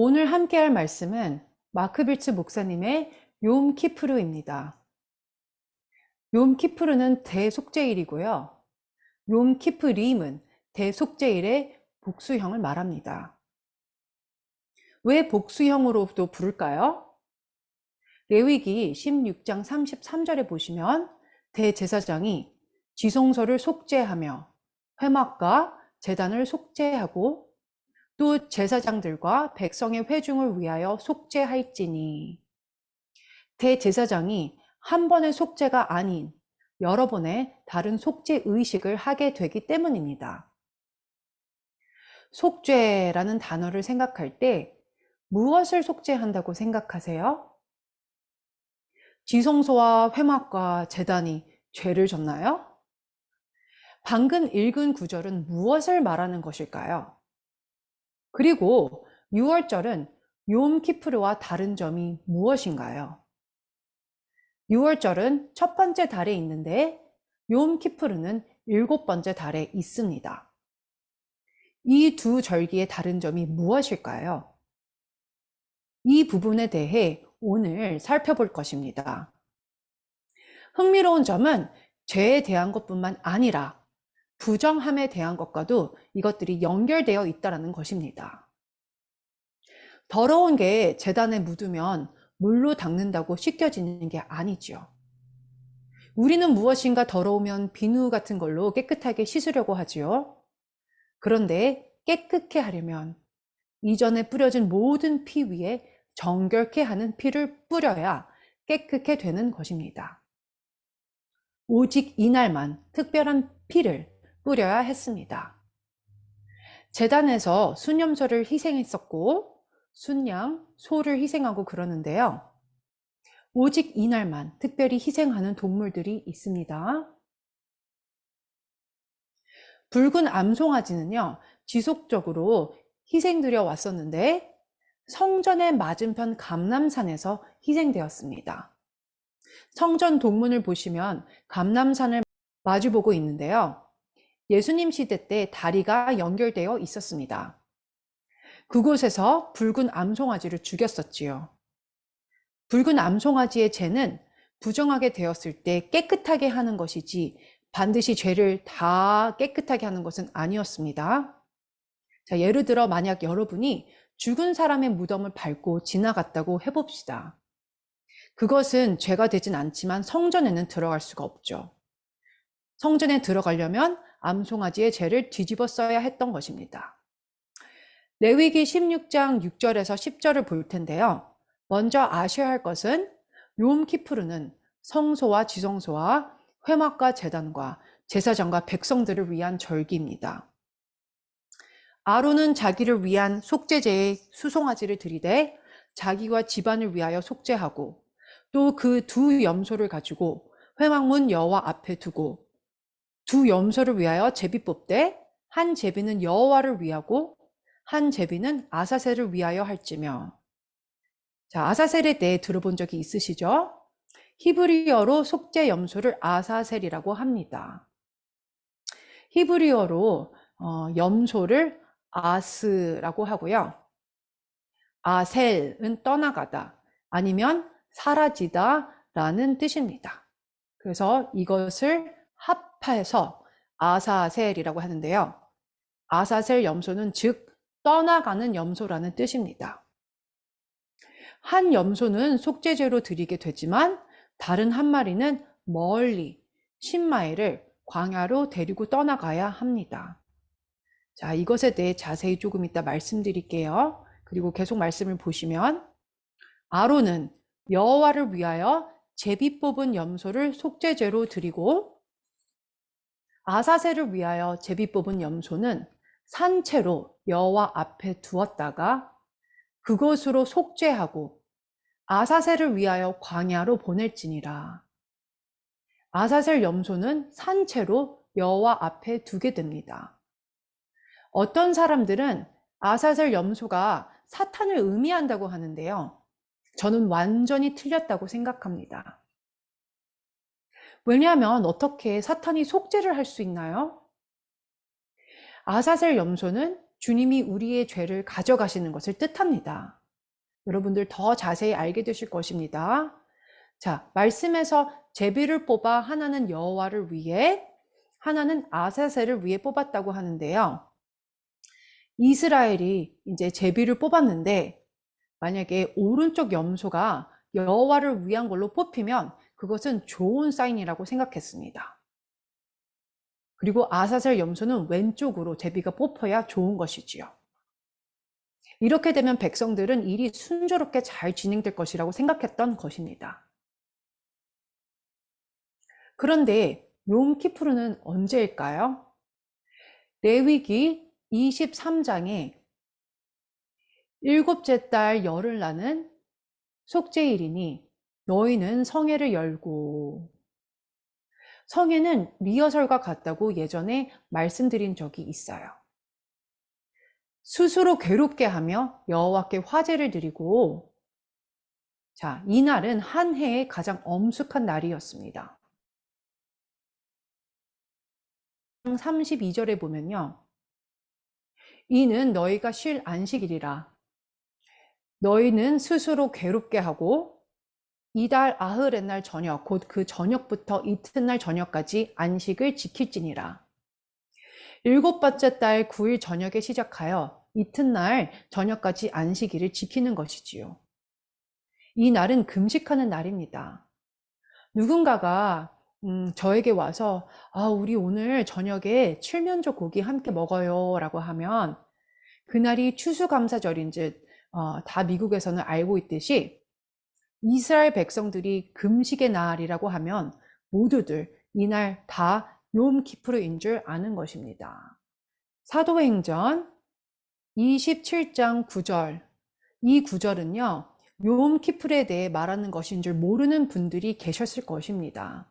오늘 함께 할 말씀은 마크 빌츠 목사님의 욤 키프루입니다. 욤 키프루는 대속죄일이고요. 욤 키프림은 대속죄일의 복수형을 말합니다. 왜 복수형으로도 부를까요? 레위기 16장 33절에 보시면 대제사장이 지성소를 속죄하며 회막과 제단을 속죄하고 또 제사장들과 백성의 회중을 위하여 속죄할지니, 대제사장이 한 번의 속죄가 아닌 여러 번의 다른 속죄 의식을 하게 되기 때문입니다. 속죄라는 단어를 생각할 때 무엇을 속죄한다고 생각하세요? 지성소와 회막과 제단이 죄를 졌나요? 방금 읽은 구절은 무엇을 말하는 것일까요? 그리고 6월절은 욤 키프르와 다른 점이 무엇인가요? 6월절은 첫 번째 달에 있는데 욤 키프르는 7번째 달에 있습니다. 이 두 절기의 다른 점이 무엇일까요? 이 부분에 대해 오늘 살펴볼 것입니다. 흥미로운 점은 죄에 대한 것뿐만 아니라 부정함에 대한 것과도 이것들이 연결되어 있다는 것입니다. 더러운 게 제단에 묻으면 물로 닦는다고 씻겨지는 게 아니죠. 우리는 무엇인가 더러우면 비누 같은 걸로 깨끗하게 씻으려고 하지요. 그런데 깨끗게 하려면 이전에 뿌려진 모든 피 위에 정결케 하는 피를 뿌려야 깨끗게 되는 것입니다. 오직 이날만 특별한 피를 뿌려야 했습니다. 제단에서 순염소를 희생했었고 순양, 소를 희생하고 그러는데요. 오직 이날만 특별히 희생하는 동물들이 있습니다. 붉은 암송아지는요, 지속적으로 희생드려 왔었는데 성전의 맞은편 감람산에서 희생되었습니다. 성전 동문을 보시면 감람산을 마주보고 있는데요. 예수님 시대 때 다리가 연결되어 있었습니다. 그곳에서 붉은 암송아지를 죽였었지요. 붉은 암송아지의 죄는 부정하게 되었을 때 깨끗하게 하는 것이지 반드시 죄를 다 깨끗하게 하는 것은 아니었습니다. 자, 예를 들어 만약 여러분이 죽은 사람의 무덤을 밟고 지나갔다고 해봅시다. 그것은 죄가 되진 않지만 성전에는 들어갈 수가 없죠. 성전에 들어가려면 암송아지의 죄를 뒤집어 써야 했던 것입니다. 레위기 16장 6절에서 10절을 볼 텐데요. 먼저 아셔야 할 것은 욤 키프르는 성소와 지성소와 회막과 제단과 제사장과 백성들을 위한 절기입니다. 아론은 자기를 위한 속죄제의 수송아지를 들이대 자기와 집안을 위하여 속죄하고 또 그 두 염소를 가지고 회막문 여호와 앞에 두고 두 염소를 위하여 제비 뽑되 한 제비는 여호와를 위하고 한 제비는 아사셀을 위하여 할지며. 자, 아사셀에 대해 들어본 적이 있으시죠? 히브리어로 속죄 염소를 아사셀이라고 합니다. 히브리어로 염소를 아스라고 하고요. 아셀은 떠나가다 아니면 사라지다 라는 뜻입니다. 그래서 이것을 합해서 아사셀이라고 하는데요. 아사셀 염소는 즉 떠나가는 염소라는 뜻입니다. 한 염소는 속죄제로 드리게 되지만 다른 한 마리는 멀리 10마일을 광야로 데리고 떠나가야 합니다. 자, 이것에 대해 자세히 조금 이따 말씀드릴게요. 그리고 계속 말씀을 보시면 아론은 여호와를 위하여 제비 뽑은 염소를 속죄제로 드리고 아사셀을 위하여 제비 뽑은 염소는 산채로 여호와 앞에 두었다가 그것으로 속죄하고 아사셀을 위하여 광야로 보낼지니라. 아사셀 염소는 산채로 여호와 앞에 두게 됩니다. 어떤 사람들은 아사셀 염소가 사탄을 의미한다고 하는데요. 저는 완전히 틀렸다고 생각합니다. 왜냐하면 어떻게 사탄이 속죄를 할 수 있나요? 아사셀 염소는 주님이 우리의 죄를 가져가시는 것을 뜻합니다. 여러분들 더 자세히 알게 되실 것입니다. 자, 말씀에서 제비를 뽑아 하나는 여호와를 위해, 하나는 아사셀을 위해 뽑았다고 하는데요. 이스라엘이 이제 제비를 뽑았는데 만약에 오른쪽 염소가 여호와를 위한 걸로 뽑히면 그것은 좋은 사인이라고 생각했습니다. 그리고 아사셀 염소는 왼쪽으로 제비가 뽑혀야 좋은 것이지요. 이렇게 되면 백성들은 일이 순조롭게 잘 진행될 것이라고 생각했던 것입니다. 그런데 욤키푸르는 언제일까요? 레위기 23장에 일곱째 달 열을 나는 속죄일이니 너희는 성회를 열고, 성회는 리허설과 같다고 예전에 말씀드린 적이 있어요. 스스로 괴롭게 하며 여호와께 화제를 드리고, 자, 이날은 한 해의 가장 엄숙한 날이었습니다. 32절에 보면요. 이는 너희가 쉴 안식일이라. 너희는 스스로 괴롭게 하고 이달 아흐렛날 저녁, 곧 그 저녁부터 이튿날 저녁까지 안식을 지킬지니라. 일곱 번째 달 9일 저녁에 시작하여 이튿날 저녁까지 안식일을 지키는 것이지요. 이 날은 금식하는 날입니다. 누군가가 저에게 와서 우리 오늘 저녁에 칠면조 고기 함께 먹어요 라고 하면 그날이 추수감사절인 즉 다 미국에서는 알고 있듯이 이스라엘 백성들이 금식의 날이라고 하면 모두들 이날 다 욤키푸르인 줄 아는 것입니다. 사도행전 27장 9절, 이 구절은요 욤키푸르에 대해 말하는 것인 줄 모르는 분들이 계셨을 것입니다.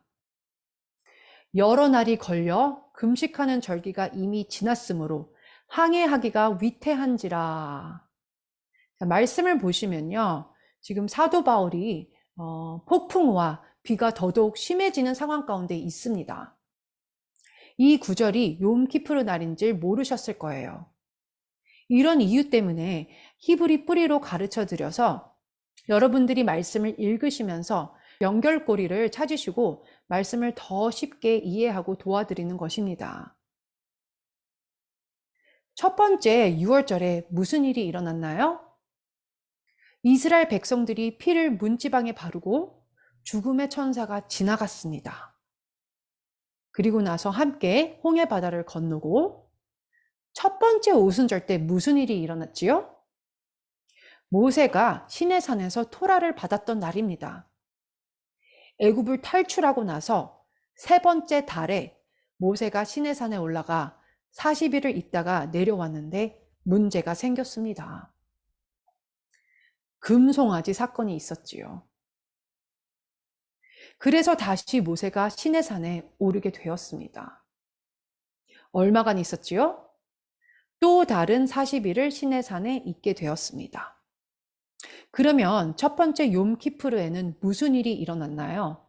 여러 날이 걸려 금식하는 절기가 이미 지났으므로 항해하기가 위태한지라. 자, 말씀을 보시면요 지금 사도 바울이 폭풍우와 비가 더더욱 심해지는 상황 가운데 있습니다. 이 구절이 욤키푸르 날인 줄 모르셨을 거예요. 이런 이유 때문에 히브리 뿌리로 가르쳐 드려서 여러분들이 말씀을 읽으시면서 연결고리를 찾으시고 말씀을 더 쉽게 이해하고 도와드리는 것입니다. 첫 번째 6월절에 무슨 일이 일어났나요? 이스라엘 백성들이 피를 문지방에 바르고 죽음의 천사가 지나갔습니다. 그리고 나서 함께 홍해 바다를 건너고 첫 번째 오순절 때 무슨 일이 일어났지요? 모세가 시내산에서 토라를 받았던 날입니다. 애굽을 탈출하고 나서 세 번째 달에 모세가 시내산에 올라가 40일을 있다가 내려왔는데 문제가 생겼습니다. 금송아지 사건이 있었지요. 그래서 다시 모세가 시내산에 오르게 되었습니다. 얼마간 있었지요? 또 다른 40일을 시내산에 있게 되었습니다. 그러면 첫 번째 욤키푸르에는 무슨 일이 일어났나요?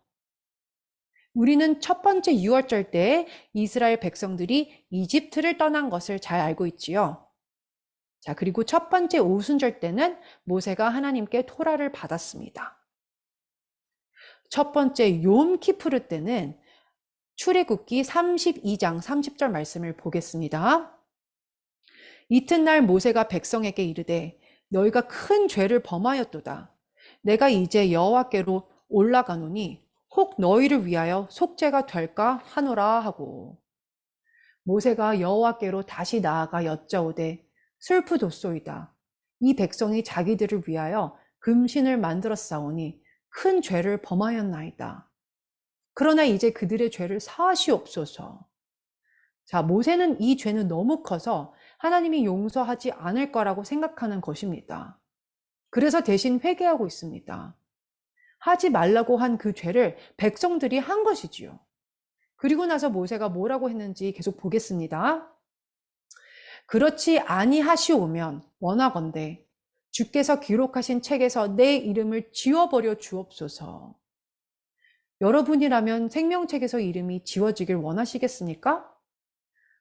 우리는 첫 번째 6월절 때 이스라엘 백성들이 이집트를 떠난 것을 잘 알고 있지요. 자, 그리고 첫 번째 오순절 때는 모세가 하나님께 토라를 받았습니다. 첫 번째 욤키푸르 때는 출애굽기 32장 30절 말씀을 보겠습니다. 이튿날 모세가 백성에게 이르되 너희가 큰 죄를 범하였도다. 내가 이제 여호와께로 올라가노니 혹 너희를 위하여 속죄가 될까 하노라 하고, 모세가 여호와께로 다시 나아가 여짜오되 슬프도소이다. 이 백성이 자기들을 위하여 금신을 만들었사오니 큰 죄를 범하였나이다. 그러나 이제 그들의 죄를 사하시옵소서. 자, 모세는 이 죄는 너무 커서 하나님이 용서하지 않을 거라고 생각하는 것입니다. 그래서 대신 회개하고 있습니다. 하지 말라고 한 그 죄를 백성들이 한 것이지요. 그리고 나서 모세가 뭐라고 했는지 계속 보겠습니다. 그렇지 아니하시오면 원하건대 주께서 기록하신 책에서 내 이름을 지워버려 주옵소서. 여러분이라면 생명책에서 이름이 지워지길 원하시겠습니까?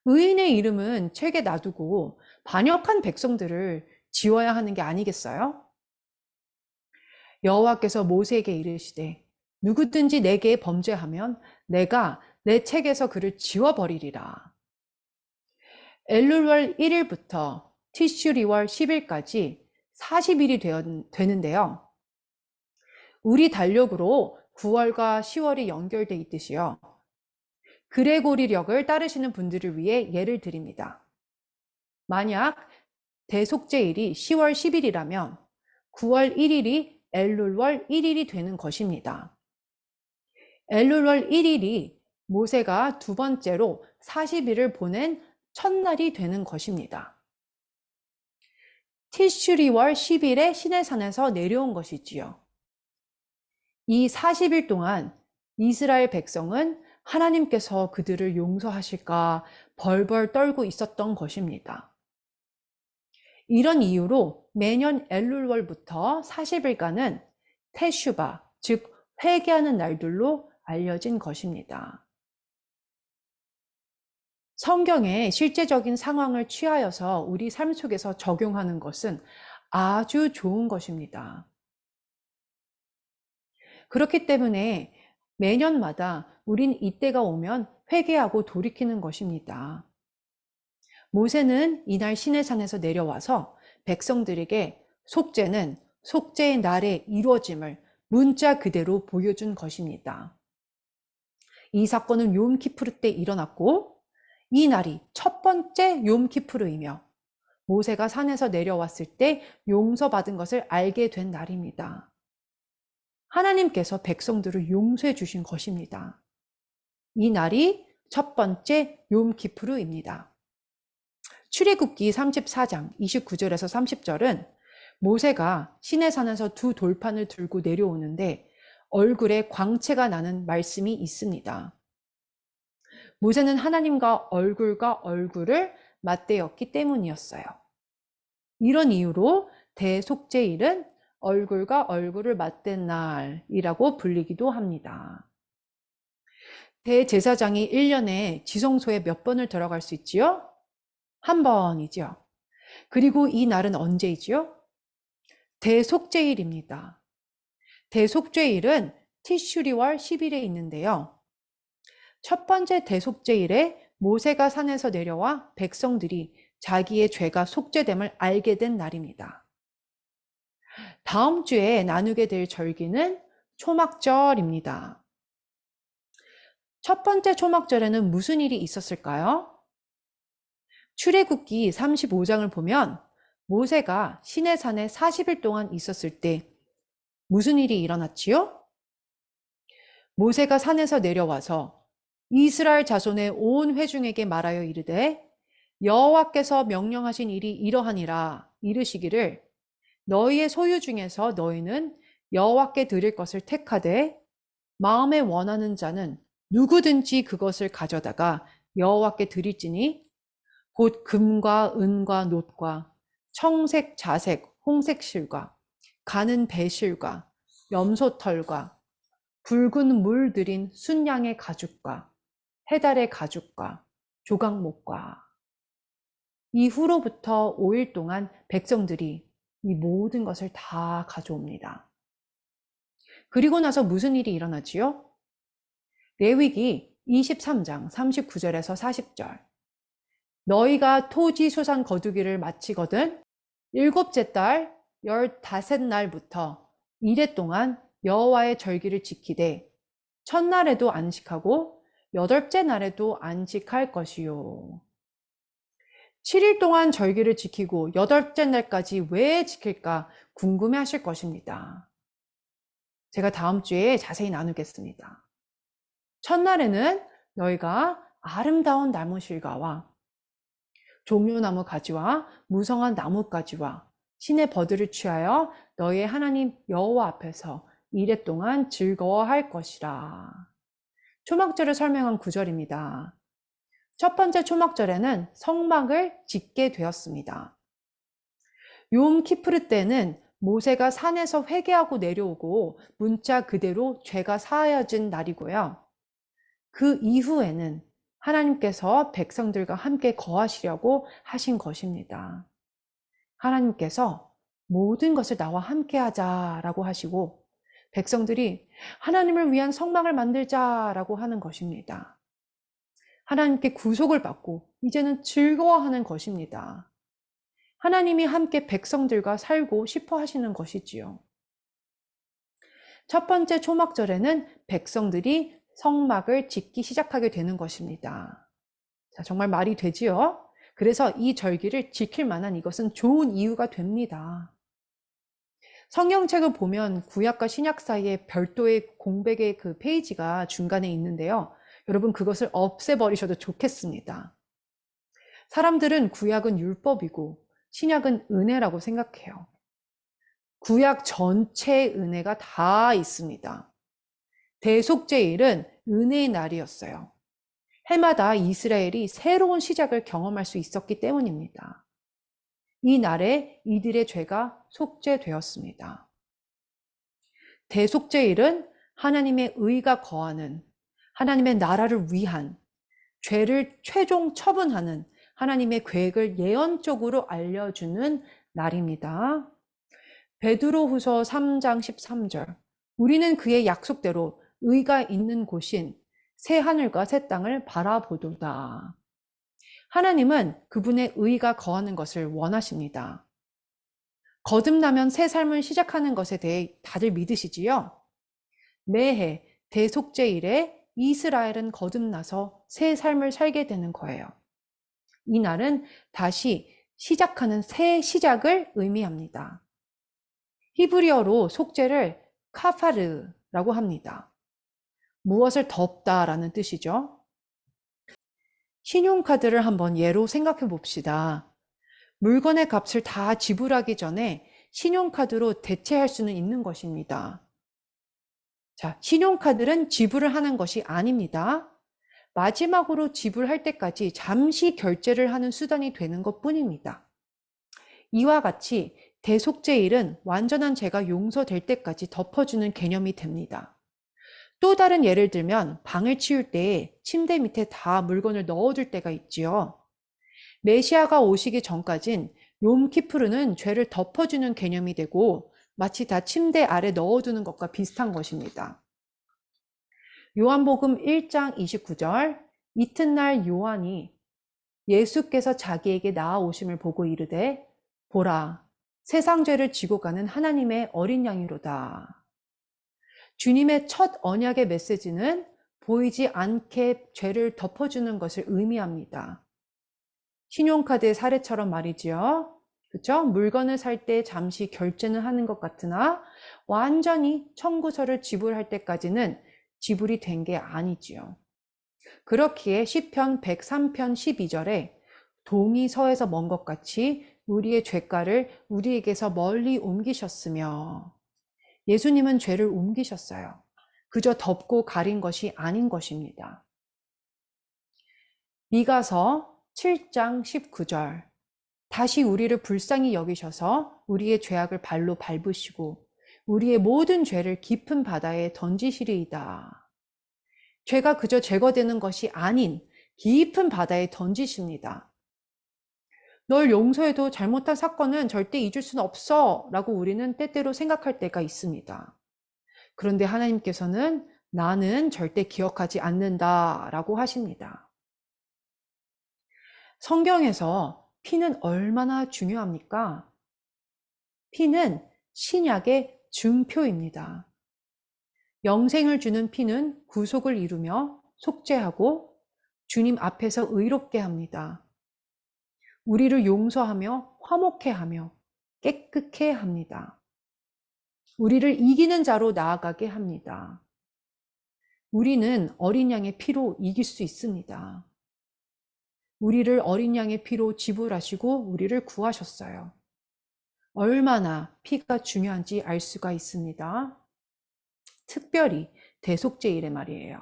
의인의 이름은 책에 놔두고 반역한 백성들을 지워야 하는 게 아니겠어요? 여호와께서 모세에게 이르시되 누구든지 내게 범죄하면 내가 내 책에서 그를 지워버리리라. 엘룰월 1일부터 티슈리월 10일까지 40일이 되는데요. 우리 달력으로 9월과 10월이 연결돼 있듯이요. 그레고리력을 따르시는 분들을 위해 예를 드립니다. 만약 대속죄일이 10월 10일이라면 9월 1일이 엘룰월 1일이 되는 것입니다. 엘룰월 1일이 모세가 두 번째로 40일을 보낸 첫날이 되는 것입니다. 티슈리월 10일에 시내산에서 내려온 것이지요. 이 40일 동안 이스라엘 백성은 하나님께서 그들을 용서하실까 벌벌 떨고 있었던 것입니다. 이런 이유로 매년 엘룰월부터 40일간은 테슈바, 즉 회개하는 날들로 알려진 것입니다. 성경의 실제적인 상황을 취하여서 우리 삶 속에서 적용하는 것은 아주 좋은 것입니다. 그렇기 때문에 매년마다 우린 이때가 오면 회개하고 돌이키는 것입니다. 모세는 이날 시내산에서 내려와서 백성들에게 속죄는 속죄의 날에 이루어짐을 문자 그대로 보여준 것입니다. 이 사건은 욤키푸르 때 일어났고 이 날이 첫 번째 욤키푸르이며 모세가 산에서 내려왔을 때 용서받은 것을 알게 된 날입니다. 하나님께서 백성들을 용서해 주신 것입니다. 이 날이 첫 번째 욤키푸르입니다. 출애굽기 34장 29절에서 30절은 모세가 시내산에서 두 돌판을 들고 내려오는데 얼굴에 광채가 나는 말씀이 있습니다. 모세는 하나님과 얼굴을 맞대었기 때문이었어요. 이런 이유로 대속죄일은 얼굴과 얼굴을 맞댄 날이라고 불리기도 합니다. 대제사장이 1년에 지성소에 몇 번을 들어갈 수 있지요? 한 번이죠. 그리고 이 날은 언제이지요? 대속죄일입니다. 대속죄일은 티슈리월 10일에 있는데요. 첫 번째 대속죄일에 모세가 산에서 내려와 백성들이 자기의 죄가 속죄됨을 알게 된 날입니다. 다음 주에 나누게 될 절기는 초막절입니다. 첫 번째 초막절에는 무슨 일이 있었을까요? 출애굽기 35장을 보면 모세가 시내산에 40일 동안 있었을 때 무슨 일이 일어났지요? 모세가 산에서 내려와서 이스라엘 자손의 온 회중에게 말하여 이르되 여호와께서 명령하신 일이 이러하니라 이르시기를 너희의 소유 중에서 너희는 여호와께 드릴 것을 택하되 마음에 원하는 자는 누구든지 그것을 가져다가 여호와께 드릴지니 곧 금과 은과 놋과 청색 자색 홍색 실과 가는 배실과 염소털과 붉은 물 들인 순양의 가죽과 해달의 가죽과 조각목과 이후로부터 5일 동안 백성들이 이 모든 것을 다 가져옵니다. 그리고 나서 무슨 일이 일어나지요? 레위기 23장 39절에서 40절 너희가 토지 소산 거두기를 마치거든 일곱째 달 15날부터 이래 동안 여호와의 절기를 지키되 첫날에도 안식하고 여덟째 날에도 안식할 것이요. 7일 동안 절기를 지키고 여덟째 날까지 왜 지킬까 궁금해 하실 것입니다. 제가 다음 주에 자세히 나누겠습니다. 첫날에는 너희가 아름다운 나무 실과와 종려나무 가지와 무성한 나뭇가지와 신의 버들을 취하여 너희의 하나님 여호와 앞에서 이래 동안 즐거워할 것이라. 초막절을 설명한 구절입니다. 첫 번째 초막절에는 성막을 짓게 되었습니다. 욤키푸르 때는 모세가 산에서 회개하고 내려오고 문자 그대로 죄가 사하여진 날이고요. 그 이후에는 하나님께서 백성들과 함께 거하시려고 하신 것입니다. 하나님께서 모든 것을 나와 함께 하자라고 하시고 백성들이 하나님을 위한 성막을 만들자라고 하는 것입니다. 하나님께 구속을 받고 이제는 즐거워하는 것입니다. 하나님이 함께 백성들과 살고 싶어 하시는 것이지요. 첫 번째 초막절에는 백성들이 성막을 짓기 시작하게 되는 것입니다. 자, 정말 말이 되지요? 그래서 이 절기를 지킬 만한 이것은 좋은 이유가 됩니다. 성경책을 보면 구약과 신약 사이에 별도의 공백의 그 페이지가 중간에 있는데요. 여러분 그것을 없애버리셔도 좋겠습니다. 사람들은 구약은 율법이고 신약은 은혜라고 생각해요. 구약 전체의 은혜가 다 있습니다. 대속죄일은 은혜의 날이었어요. 해마다 이스라엘이 새로운 시작을 경험할 수 있었기 때문입니다. 이 날에 이들의 죄가 속죄되었습니다. 대속죄일은 하나님의 의가 거하는, 하나님의 나라를 위한, 죄를 최종 처분하는 하나님의 계획을 예언적으로 알려주는 날입니다. 베드로후서 3장 13절. 우리는 그의 약속대로 의가 있는 곳인 새 하늘과 새 땅을 바라보도다. 하나님은 그분의 의가 거하는 것을 원하십니다. 거듭나면 새 삶을 시작하는 것에 대해 다들 믿으시지요? 매해 대속죄일에 이스라엘은 거듭나서 새 삶을 살게 되는 거예요. 이 날은 다시 시작하는 새 시작을 의미합니다. 히브리어로 속죄를 카파르라고 합니다. 무엇을 덮다라는 뜻이죠. 신용카드를 한번 예로 생각해 봅시다. 물건의 값을 다 지불하기 전에 신용카드로 대체할 수는 있는 것입니다. 자, 신용카드는 지불을 하는 것이 아닙니다. 마지막으로 지불할 때까지 잠시 결제를 하는 수단이 되는 것 뿐입니다. 이와 같이 대속죄일은 완전한 죄가 용서될 때까지 덮어주는 개념이 됩니다. 또 다른 예를 들면 방을 치울 때 침대 밑에 다 물건을 넣어둘 때가 있지요. 메시아가 오시기 전까진 욤키푸르는 죄를 덮어주는 개념이 되고 마치 다 침대 아래 넣어두는 것과 비슷한 것입니다. 요한복음 1장 29절 이튿날 요한이 예수께서 자기에게 나아오심을 보고 이르되 보라 세상 죄를 지고 가는 하나님의 어린 양이로다. 주님의 첫 언약의 메시지는 보이지 않게 죄를 덮어주는 것을 의미합니다. 신용카드의 사례처럼 말이지요. 그렇죠? 물건을 살 때 잠시 결제는 하는 것 같으나 완전히 청구서를 지불할 때까지는 지불이 된 게 아니지요. 그렇기에 시편 103편 12절에 동이 서에서 먼 것 같이 우리의 죄가를 우리에게서 멀리 옮기셨으며 예수님은 죄를 옮기셨어요. 그저 덮고 가린 것이 아닌 것입니다. 미가서 7장 19절 다시 우리를 불쌍히 여기셔서 우리의 죄악을 발로 밟으시고 우리의 모든 죄를 깊은 바다에 던지시리이다. 죄가 그저 제거되는 것이 아닌 깊은 바다에 던지십니다. 널 용서해도 잘못한 사건은 절대 잊을 수는 없어 라고 우리는 때때로 생각할 때가 있습니다. 그런데 하나님께서는 나는 절대 기억하지 않는다 라고 하십니다. 성경에서 피는 얼마나 중요합니까? 피는 신약의 증표입니다. 영생을 주는 피는 구속을 이루며 속죄하고 주님 앞에서 의롭게 합니다. 우리를 용서하며 화목해 하며 깨끗해 합니다. 우리를 이기는 자로 나아가게 합니다. 우리는 어린 양의 피로 이길 수 있습니다. 우리를 어린 양의 피로 지불하시고 우리를 구하셨어요. 얼마나 피가 중요한지 알 수가 있습니다. 특별히 대속죄일에 말이에요.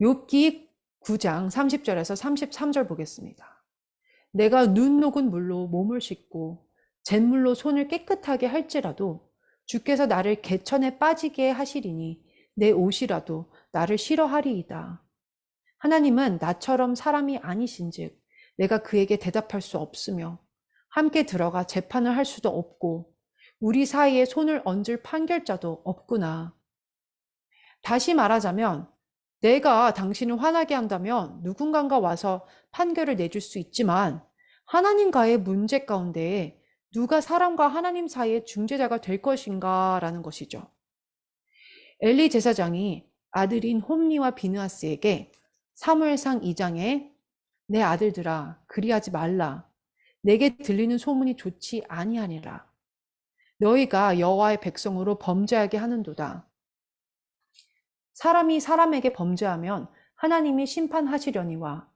욥기 9장 30절에서 33절 보겠습니다. 내가 눈 녹은 물로 몸을 씻고 잿물로 손을 깨끗하게 할지라도 주께서 나를 개천에 빠지게 하시리니 내 옷이라도 나를 싫어하리이다. 하나님은 나처럼 사람이 아니신즉 내가 그에게 대답할 수 없으며 함께 들어가 재판을 할 수도 없고 우리 사이에 손을 얹을 판결자도 없구나. 다시 말하자면 내가 당신을 화나게 한다면 누군가가 와서 판결을 내줄 수 있지만 하나님과의 문제 가운데 누가 사람과 하나님 사이의 중재자가 될 것인가라는 것이죠. 엘리 제사장이 아들인 홈리와 비느하스에게 사무엘상 2장에 내 아들들아 그리하지 말라 내게 들리는 소문이 좋지 아니하니라 너희가 여호와의 백성으로 범죄하게 하는도다. 사람이 사람에게 범죄하면 하나님이 심판하시려니와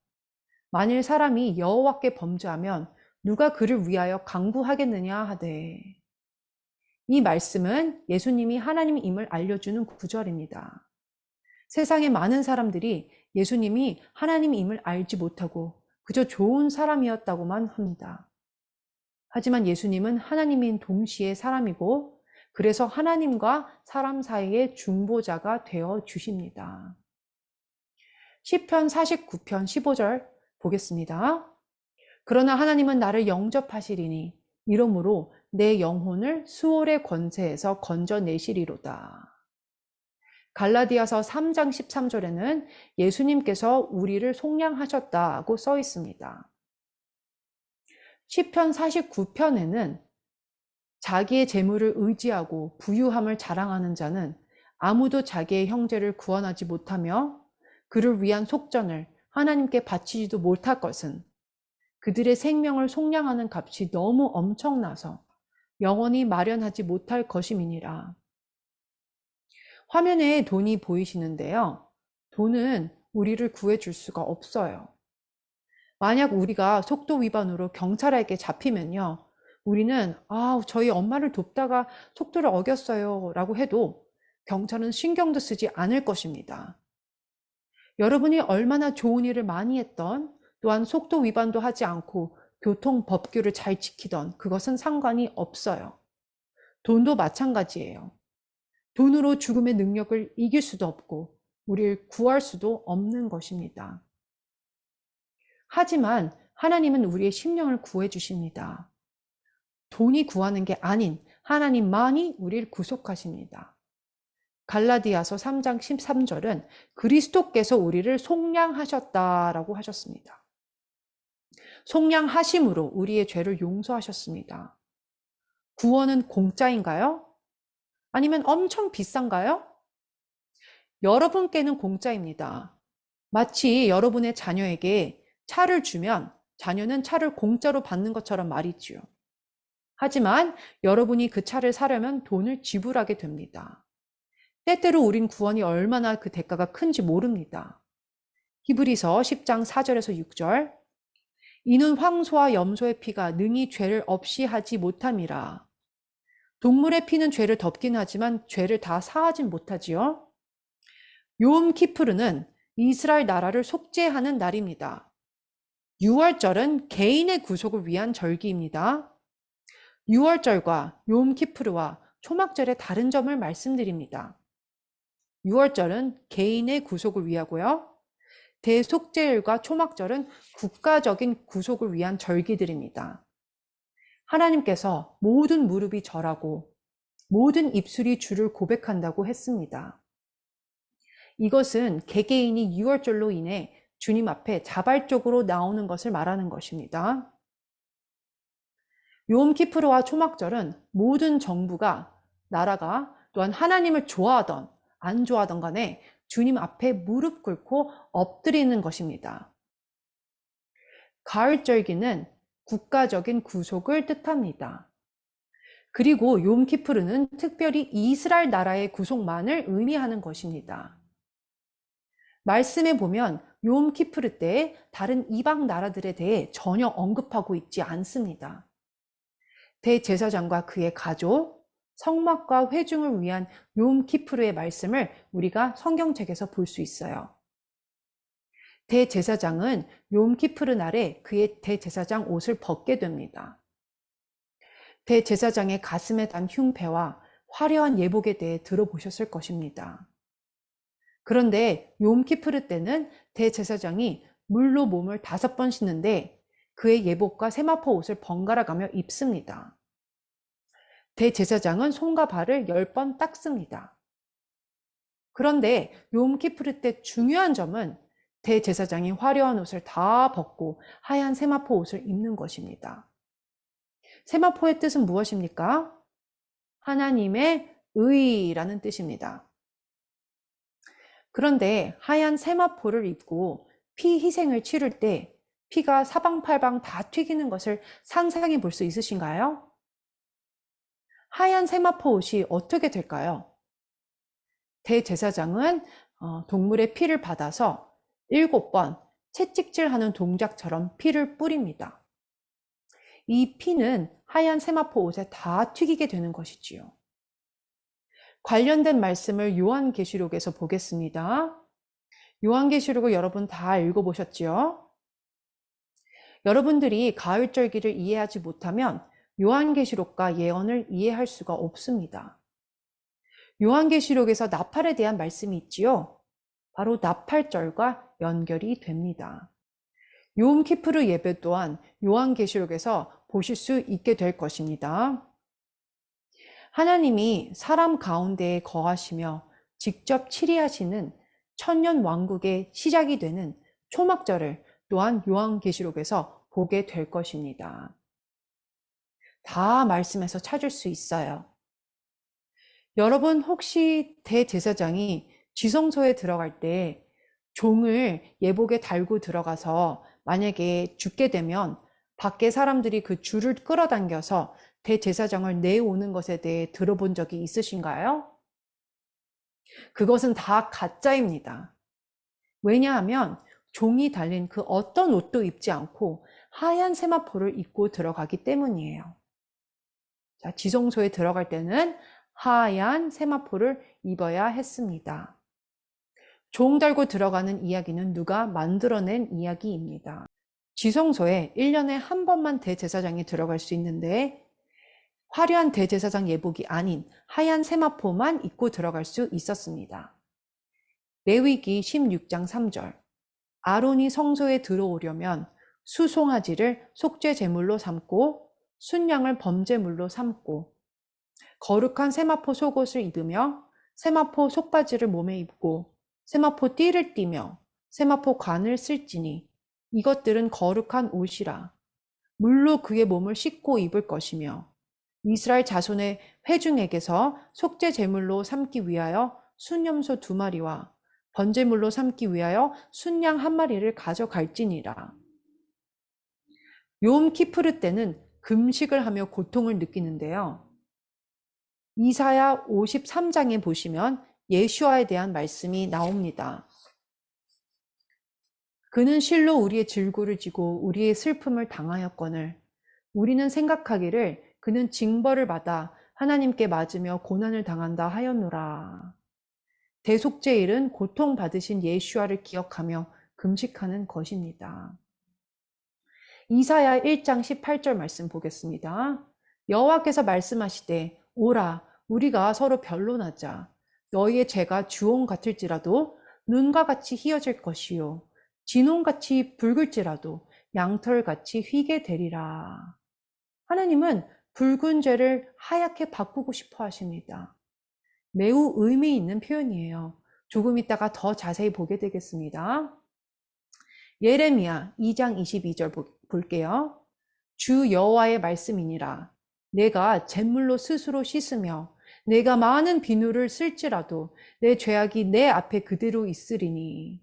만일 사람이 여호와께 범죄하면 누가 그를 위하여 강구하겠느냐 하되. 이 말씀은 예수님이 하나님임을 알려주는 구절입니다. 세상의 많은 사람들이 예수님이 하나님임을 알지 못하고 그저 좋은 사람이었다고만 합니다. 하지만 예수님은 하나님인 동시에 사람이고 그래서 하나님과 사람 사이의 중보자가 되어 주십니다. 시편 49편 15절 보겠습니다. 그러나 하나님은 나를 영접하시리니 이러므로 내 영혼을 수월의 권세에서 건져내시리로다. 갈라디아서 3장 13절에는 예수님께서 우리를 속량하셨다고 써 있습니다. 시편 49편에는 자기의 재물을 의지하고 부유함을 자랑하는 자는 아무도 자기의 형제를 구원하지 못하며 그를 위한 속전을 하나님께 바치지도 못할 것은 그들의 생명을 속량하는 값이 너무 엄청나서 영원히 마련하지 못할 것임이니라. 화면에 돈이 보이시는데요. 돈은 우리를 구해줄 수가 없어요. 만약 우리가 속도 위반으로 경찰에게 잡히면요. 우리는 저희 엄마를 돕다가 속도를 어겼어요 라고 해도 경찰은 신경도 쓰지 않을 것입니다. 여러분이 얼마나 좋은 일을 많이 했던 또한 속도 위반도 하지 않고 교통 법규를 잘 지키던 그것은 상관이 없어요. 돈도 마찬가지예요. 돈으로 죽음의 능력을 이길 수도 없고 우리를 구할 수도 없는 것입니다. 하지만 하나님은 우리의 심령을 구해 주십니다. 돈이 구하는 게 아닌 하나님만이 우리를 구속하십니다. 갈라디아서 3장 13절은 그리스도께서 우리를 속량하셨다라고 하셨습니다. 속량하심으로 우리의 죄를 용서하셨습니다. 구원은 공짜인가요? 아니면 엄청 비싼가요? 여러분께는 공짜입니다. 마치 여러분의 자녀에게 차를 주면 자녀는 차를 공짜로 받는 것처럼 말이지요. 하지만 여러분이 그 차를 사려면 돈을 지불하게 됩니다. 때때로 우린 구원이 얼마나 그 대가가 큰지 모릅니다. 히브리서 10장 4절에서 6절 이는 황소와 염소의 피가 능히 죄를 없이 하지 못함이라. 동물의 피는 죄를 덮긴 하지만 죄를 다 사하진 못하지요. 욤 키프르는 이스라엘 나라를 속죄하는 날입니다. 유월절은 개인의 구속을 위한 절기입니다. 유월절과 욤 키프르와 초막절의 다른 점을 말씀드립니다. 유월절은 개인의 구속을 위하고요. 대속죄일과 초막절은 국가적인 구속을 위한 절기들입니다. 하나님께서 모든 무릎이 절하고 모든 입술이 주를 고백한다고 했습니다. 이것은 개개인이 유월절로 인해 주님 앞에 자발적으로 나오는 것을 말하는 것입니다. 욤 키프르와 초막절은 모든 정부가 나라가 또한 하나님을 좋아하던 안 좋아하던 간에 주님 앞에 무릎 꿇고 엎드리는 것입니다. 가을절기는 국가적인 구속을 뜻합니다. 그리고 욤 키프르는 특별히 이스라엘 나라의 구속만을 의미하는 것입니다. 말씀에 보면 욤 키프르 때 다른 이방 나라들에 대해 전혀 언급하고 있지 않습니다. 대제사장과 그의 가족, 성막과 회중을 위한 욤 키프르의 말씀을 우리가 성경책에서 볼 수 있어요. 대제사장은 욤 키프르 날에 그의 대제사장 옷을 벗게 됩니다. 대제사장의 가슴에 단 흉패와 화려한 예복에 대해 들어보셨을 것입니다. 그런데 욤키프르 때는 대제사장이 물로 몸을 5번 씻는데 그의 예복과 세마포 옷을 번갈아 가며 입습니다. 대제사장은 손과 발을 10번 닦습니다. 그런데 욤키프르 때 중요한 점은 대제사장이 화려한 옷을 다 벗고 하얀 세마포 옷을 입는 것입니다. 세마포의 뜻은 무엇입니까? 하나님의 의라는 뜻입니다. 그런데 하얀 세마포를 입고 피 희생을 치를 때 피가 사방팔방 다 튀기는 것을 상상해 볼 수 있으신가요? 하얀 세마포 옷이 어떻게 될까요? 대제사장은 동물의 피를 받아서 7번 채찍질하는 동작처럼 피를 뿌립니다. 이 피는 하얀 세마포 옷에 다 튀기게 되는 것이지요. 관련된 말씀을 요한계시록에서 보겠습니다. 요한계시록을 여러분 다 읽어보셨지요? 여러분들이 가을절기를 이해하지 못하면 요한계시록과 예언을 이해할 수가 없습니다. 요한계시록에서 나팔에 대한 말씀이 있지요. 바로 나팔절과 연결이 됩니다. 욤키프르 예배 또한 요한계시록에서 보실 수 있게 될 것입니다. 하나님이 사람 가운데에 거하시며 직접 치리하시는 천년 왕국의 시작이 되는 초막절을 또한 요한계시록에서 보게 될 것입니다. 다 말씀에서 찾을 수 있어요. 여러분 혹시 대제사장이 지성소에 들어갈 때 종을 예복에 달고 들어가서 만약에 죽게 되면 밖에 사람들이 그 줄을 끌어당겨서 대제사장을 내오는 것에 대해 들어본 적이 있으신가요? 그것은 다 가짜입니다. 왜냐하면 종이 달린 그 어떤 옷도 입지 않고 하얀 세마포를 입고 들어가기 때문이에요. 자, 지성소에 들어갈 때는 하얀 세마포를 입어야 했습니다. 종 달고 들어가는 이야기는 누가 만들어낸 이야기입니다. 지성소에 1년에 한 번만 대제사장이 들어갈 수 있는데 화려한 대제사장 예복이 아닌 하얀 세마포만 입고 들어갈 수 있었습니다. 레위기 16장 3절 아론이 성소에 들어오려면 수송아지를 속죄 제물로 삼고 순양을 범제물로 삼고 거룩한 세마포 속옷을 입으며 세마포 속바지를 몸에 입고 세마포 띠를 띠며 세마포 관을 쓸지니 이것들은 거룩한 옷이라 물로 그의 몸을 씻고 입을 것이며 이스라엘 자손의 회중에게서 속죄 제물로 삼기 위하여 순염소 2마리와 번제물로 삼기 위하여 순양 1마리를 가져갈지니라. 욤키프르 때는 금식을 하며 고통을 느끼는데요. 이사야 53장에 보시면 예수아에 대한 말씀이 나옵니다. 그는 실로 우리의 질고를 지고 우리의 슬픔을 당하였거늘 우리는 생각하기를 그는 징벌을 받아 하나님께 맞으며 고난을 당한다 하였노라. 대속죄일은 고통받으신 예수아를 기억하며 금식하는 것입니다. 이사야 1장 18절 말씀 보겠습니다. 여호와께서 말씀하시되 오라 우리가 서로 변론하자. 너희의 죄가 주홍 같을지라도 눈과 같이 희어질 것이요 진홍같이 붉을지라도 양털같이 휘게 되리라. 하나님은 붉은 죄를 하얗게 바꾸고 싶어 하십니다. 매우 의미 있는 표현이에요. 조금 있다가 더 자세히 보게 되겠습니다. 예레미야 2장 22절 볼게요. 주 여호와의 말씀이니라. 내가 잿물로 스스로 씻으며 내가 많은 비누를 쓸지라도 내 죄악이 내 앞에 그대로 있으리니.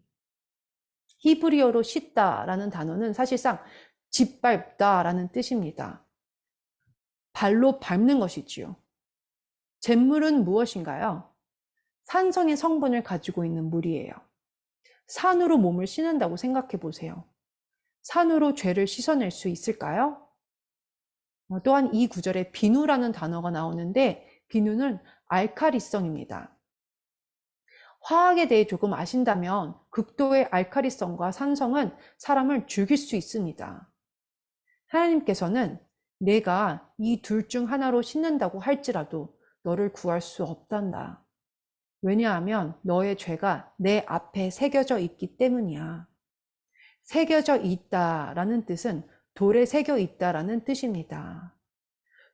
히브리어로 씻다라는 단어는 사실상 짓밟다라는 뜻입니다. 발로 밟는 것이지요. 잿물은 무엇인가요? 산성의 성분을 가지고 있는 물이에요. 산으로 몸을 씻는다고 생각해 보세요. 산으로 죄를 씻어낼 수 있을까요? 또한 이 구절에 비누라는 단어가 나오는데 비누는 알칼리성입니다. 화학에 대해 조금 아신다면 극도의 알칼리성과 산성은 사람을 죽일 수 있습니다. 하나님께서는 내가 이 둘 중 하나로 씻는다고 할지라도 너를 구할 수 없단다. 왜냐하면 너의 죄가 내 앞에 새겨져 있기 때문이야. 새겨져 있다라는 뜻은 돌에 새겨 있다라는 뜻입니다.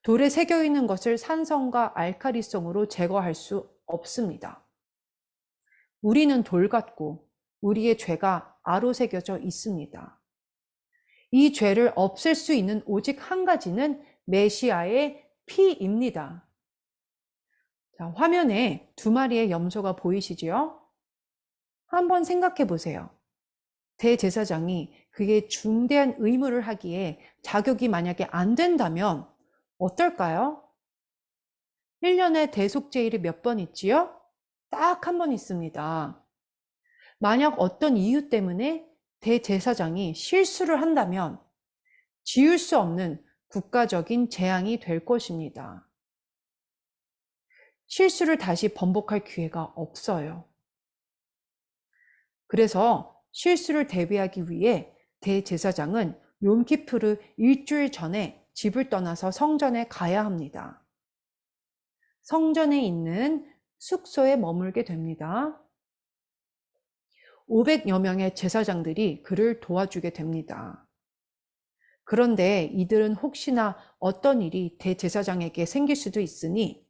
돌에 새겨 있는 것을 산성과 알칼리성으로 제거할 수 없습니다. 우리는 돌 같고 우리의 죄가 아로 새겨져 있습니다. 이 죄를 없앨 수 있는 오직 한 가지는 메시아의 피입니다. 자, 화면에 두 마리의 염소가 보이시지요? 한번 생각해 보세요. 대제사장이 그게 중대한 의무를 하기에 자격이 만약에 안 된다면 어떨까요? 1년에 대속죄일이 몇 번 있지요? 딱 한 번 있습니다. 만약 어떤 이유 때문에 대제사장이 실수를 한다면 지울 수 없는 국가적인 재앙이 될 것입니다. 실수를 다시 번복할 기회가 없어요. 그래서 실수를 대비하기 위해 대제사장은 욤키푸르 일주일 전에 집을 떠나서 성전에 가야 합니다. 성전에 있는 숙소에 머물게 됩니다. 500여 명의 제사장들이 그를 도와주게 됩니다. 그런데 이들은 혹시나 어떤 일이 대제사장에게 생길 수도 있으니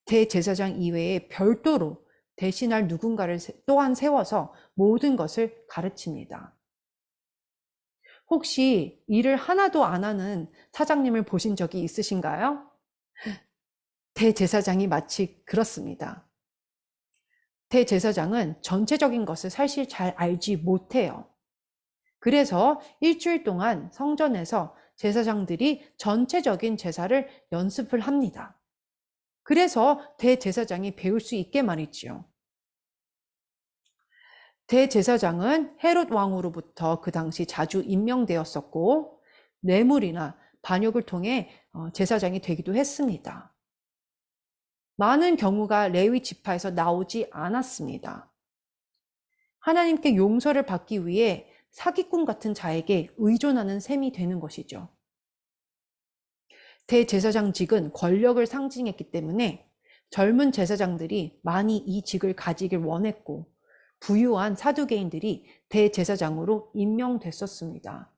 대제사장 이외에 별도로 대신할 누군가를 또한 세워서 모든 것을 가르칩니다. 혹시 일을 하나도 안 하는 사장님을 보신 적이 있으신가요? 대제사장이 마치 그렇습니다. 대제사장은 전체적인 것을 사실 잘 알지 못해요. 그래서 일주일 동안 성전에서 제사장들이 전체적인 제사를 연습을 합니다. 그래서 대제사장이 배울 수 있게 말이지요. 대제사장은 헤롯 왕으로부터 그 당시 자주 임명되었었고 뇌물이나 반역을 통해 제사장이 되기도 했습니다. 많은 경우가 레위 지파에서 나오지 않았습니다. 하나님께 용서를 받기 위해 사기꾼 같은 자에게 의존하는 셈이 되는 것이죠. 대제사장직은 권력을 상징했기 때문에 젊은 제사장들이 많이 이 직을 가지길 원했고 부유한 사두개인들이 대제사장으로 임명됐었습니다.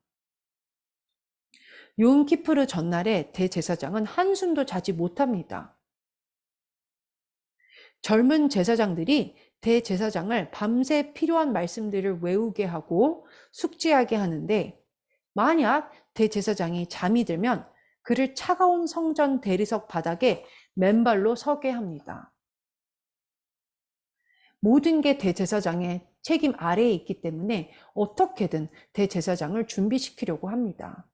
욤키푸르 전날에 대제사장은 한숨도 자지 못합니다. 젊은 제사장들이 대제사장을 밤새 필요한 말씀들을 외우게 하고 숙지하게 하는데 만약 대제사장이 잠이 들면 그를 차가운 성전 대리석 바닥에 맨발로 서게 합니다. 모든 게 대제사장의 책임 아래에 있기 때문에 어떻게든 대제사장을 준비시키려고 합니다.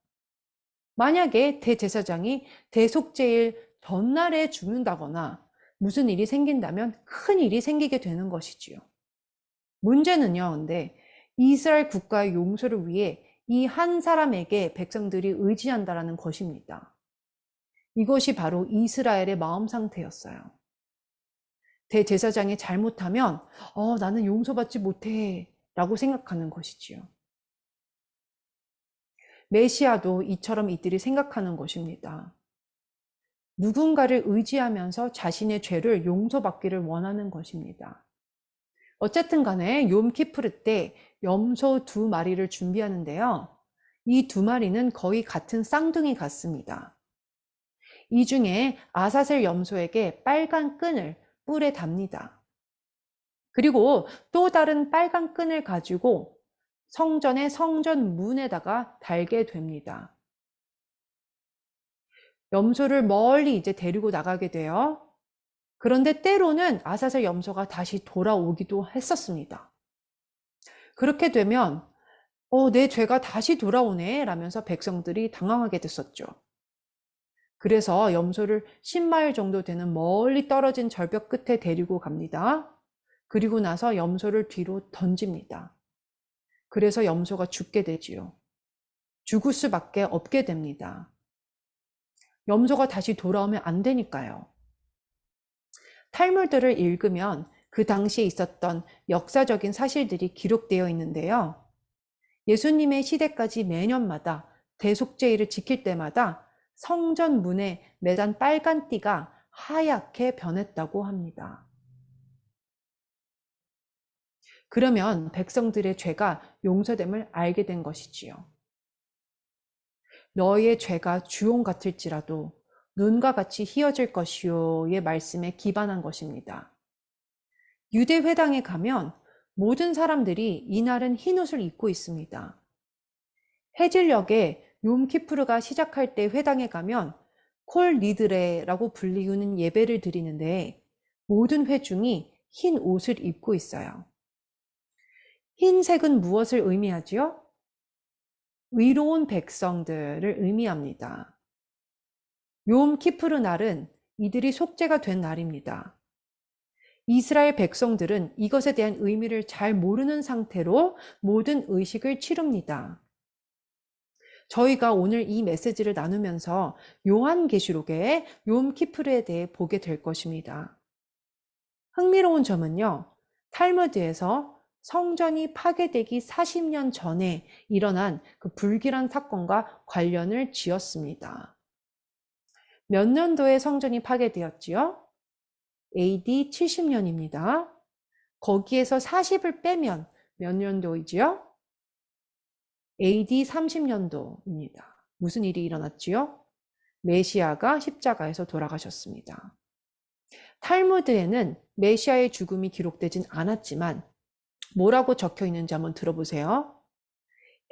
만약에 대제사장이 대속죄일 전날에 죽는다거나 무슨 일이 생긴다면 큰 일이 생기게 되는 것이지요. 문제는요, 근데 이스라엘 국가의 용서를 위해 이 한 사람에게 백성들이 의지한다라는 것입니다. 이것이 바로 이스라엘의 마음 상태였어요. 대제사장이 잘못하면 나는 용서받지 못해 라고 생각하는 것이지요. 메시아도 이처럼 이들이 생각하는 것입니다. 누군가를 의지하면서 자신의 죄를 용서받기를 원하는 것입니다. 어쨌든 간에 욤키푸르 때 염소 2마리를 준비하는데요. 이 2마리는 거의 같은 쌍둥이 같습니다. 이 중에 아사셀 염소에게 빨간 끈을 뿔에 답니다. 그리고 또 다른 빨간 끈을 가지고 성전의 성전 문에다가 달게 됩니다. 염소를 멀리 이제 데리고 나가게 돼요. 그런데 때로는 아사셀 염소가 다시 돌아오기도 했었습니다. 그렇게 되면 내 죄가 다시 돌아오네 라면서 백성들이 당황하게 됐었죠. 그래서 염소를 10마일 정도 되는 멀리 떨어진 절벽 끝에 데리고 갑니다. 그리고 나서 염소를 뒤로 던집니다. 그래서 염소가 죽게 되지요. 죽을 수밖에 없게 됩니다. 염소가 다시 돌아오면 안 되니까요. 탈무드를 읽으면 그 당시에 있었던 역사적인 사실들이 기록되어 있는데요. 예수님의 시대까지 매년마다 대속죄일을 지킬 때마다 성전 문에 매단 빨간 띠가 하얗게 변했다고 합니다. 그러면 백성들의 죄가 용서됨을 알게 된 것이지요. 너의 죄가 주홍 같을지라도 눈과 같이 희어질 것이요의 말씀에 기반한 것입니다. 유대 회당에 가면 모든 사람들이 이날은 흰 옷을 입고 있습니다. 해질녘에 욤키푸르가 시작할 때 회당에 가면 콜 니드레라고 불리우는 예배를 드리는데 모든 회중이 흰 옷을 입고 있어요. 흰색은 무엇을 의미하지요? 의로운 백성들을 의미합니다. 욤키푸르 날은 이들이 속죄가 된 날입니다. 이스라엘 백성들은 이것에 대한 의미를 잘 모르는 상태로 모든 의식을 치릅니다. 저희가 오늘 이 메시지를 나누면서 요한계시록의 욤키푸르에 대해 보게 될 것입니다. 흥미로운 점은요, 탈무드에서 성전이 파괴되기 40년 전에 일어난 그 불길한 사건과 관련을 지었습니다. 몇 년도에 성전이 파괴되었지요? AD 70년입니다. 거기에서 40을 빼면 몇 년도이지요? AD 30년도입니다. 무슨 일이 일어났지요? 메시아가 십자가에서 돌아가셨습니다. 탈무드에는 메시아의 죽음이 기록되진 않았지만 뭐라고 적혀 있는지 한번 들어보세요.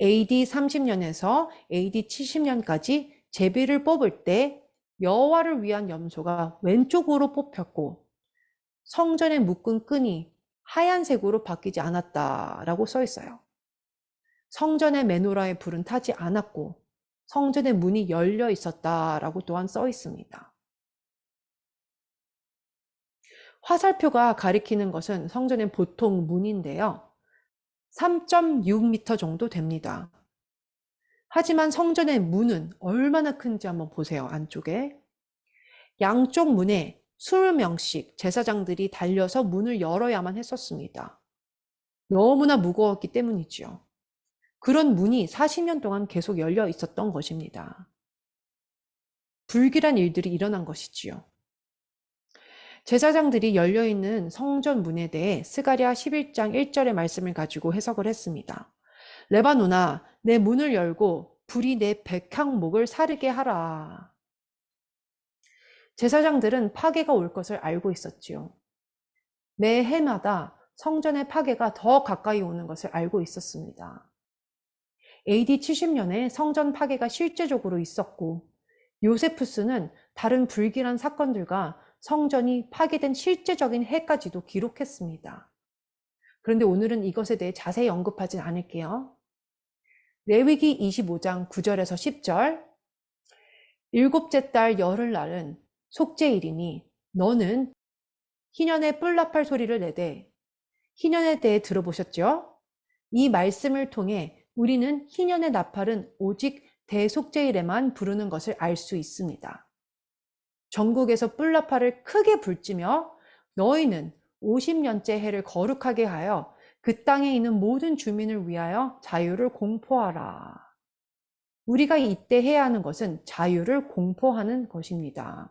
AD 30년에서 AD 70년까지 제비를 뽑을 때 여호와를 위한 염소가 왼쪽으로 뽑혔고 성전에 묶은 끈이 하얀색으로 바뀌지 않았다라고 써 있어요. 성전의 메노라의 불은 타지 않았고 성전의 문이 열려 있었다라고 또한 써 있습니다. 화살표가 가리키는 것은 성전의 보통 문인데요. 3.6m 정도 됩니다. 하지만 성전의 문은 얼마나 큰지 한번 보세요. 안쪽에. 양쪽 문에 20명씩 제사장들이 달려서 문을 열어야만 했었습니다. 너무나 무거웠기 때문이지요. 그런 문이 40년 동안 계속 열려 있었던 것입니다. 불길한 일들이 일어난 것이지요. 제사장들이 열려있는 성전 문에 대해 스가랴 11장 1절의 말씀을 가지고 해석을 했습니다. 레바논아, 내 문을 열고 불이 내 백향목을 사르게 하라. 제사장들은 파괴가 올 것을 알고 있었지요. 매 해마다 성전의 파괴가 더 가까이 오는 것을 알고 있었습니다. AD 70년에 성전 파괴가 실제적으로 있었고 요세푸스는 다른 불길한 사건들과 성전이 파괴된 실제적인 해까지도 기록했습니다. 그런데 오늘은 이것에 대해 자세히 언급하진 않을게요. 레위기 25장 9절에서 10절 일곱째 달 열흘날은 속죄일이니 너는 희년의 뿔나팔 소리를 내되 희년에 대해 들어보셨죠? 이 말씀을 통해 우리는 희년의 나팔은 오직 대속죄일에만 부르는 것을 알 수 있습니다. 전국에서 뿔나팔을 크게 불지며 너희는 50년째 해를 거룩하게 하여 그 땅에 있는 모든 주민을 위하여 자유를 공포하라. 우리가 이때 해야 하는 것은 자유를 공포하는 것입니다.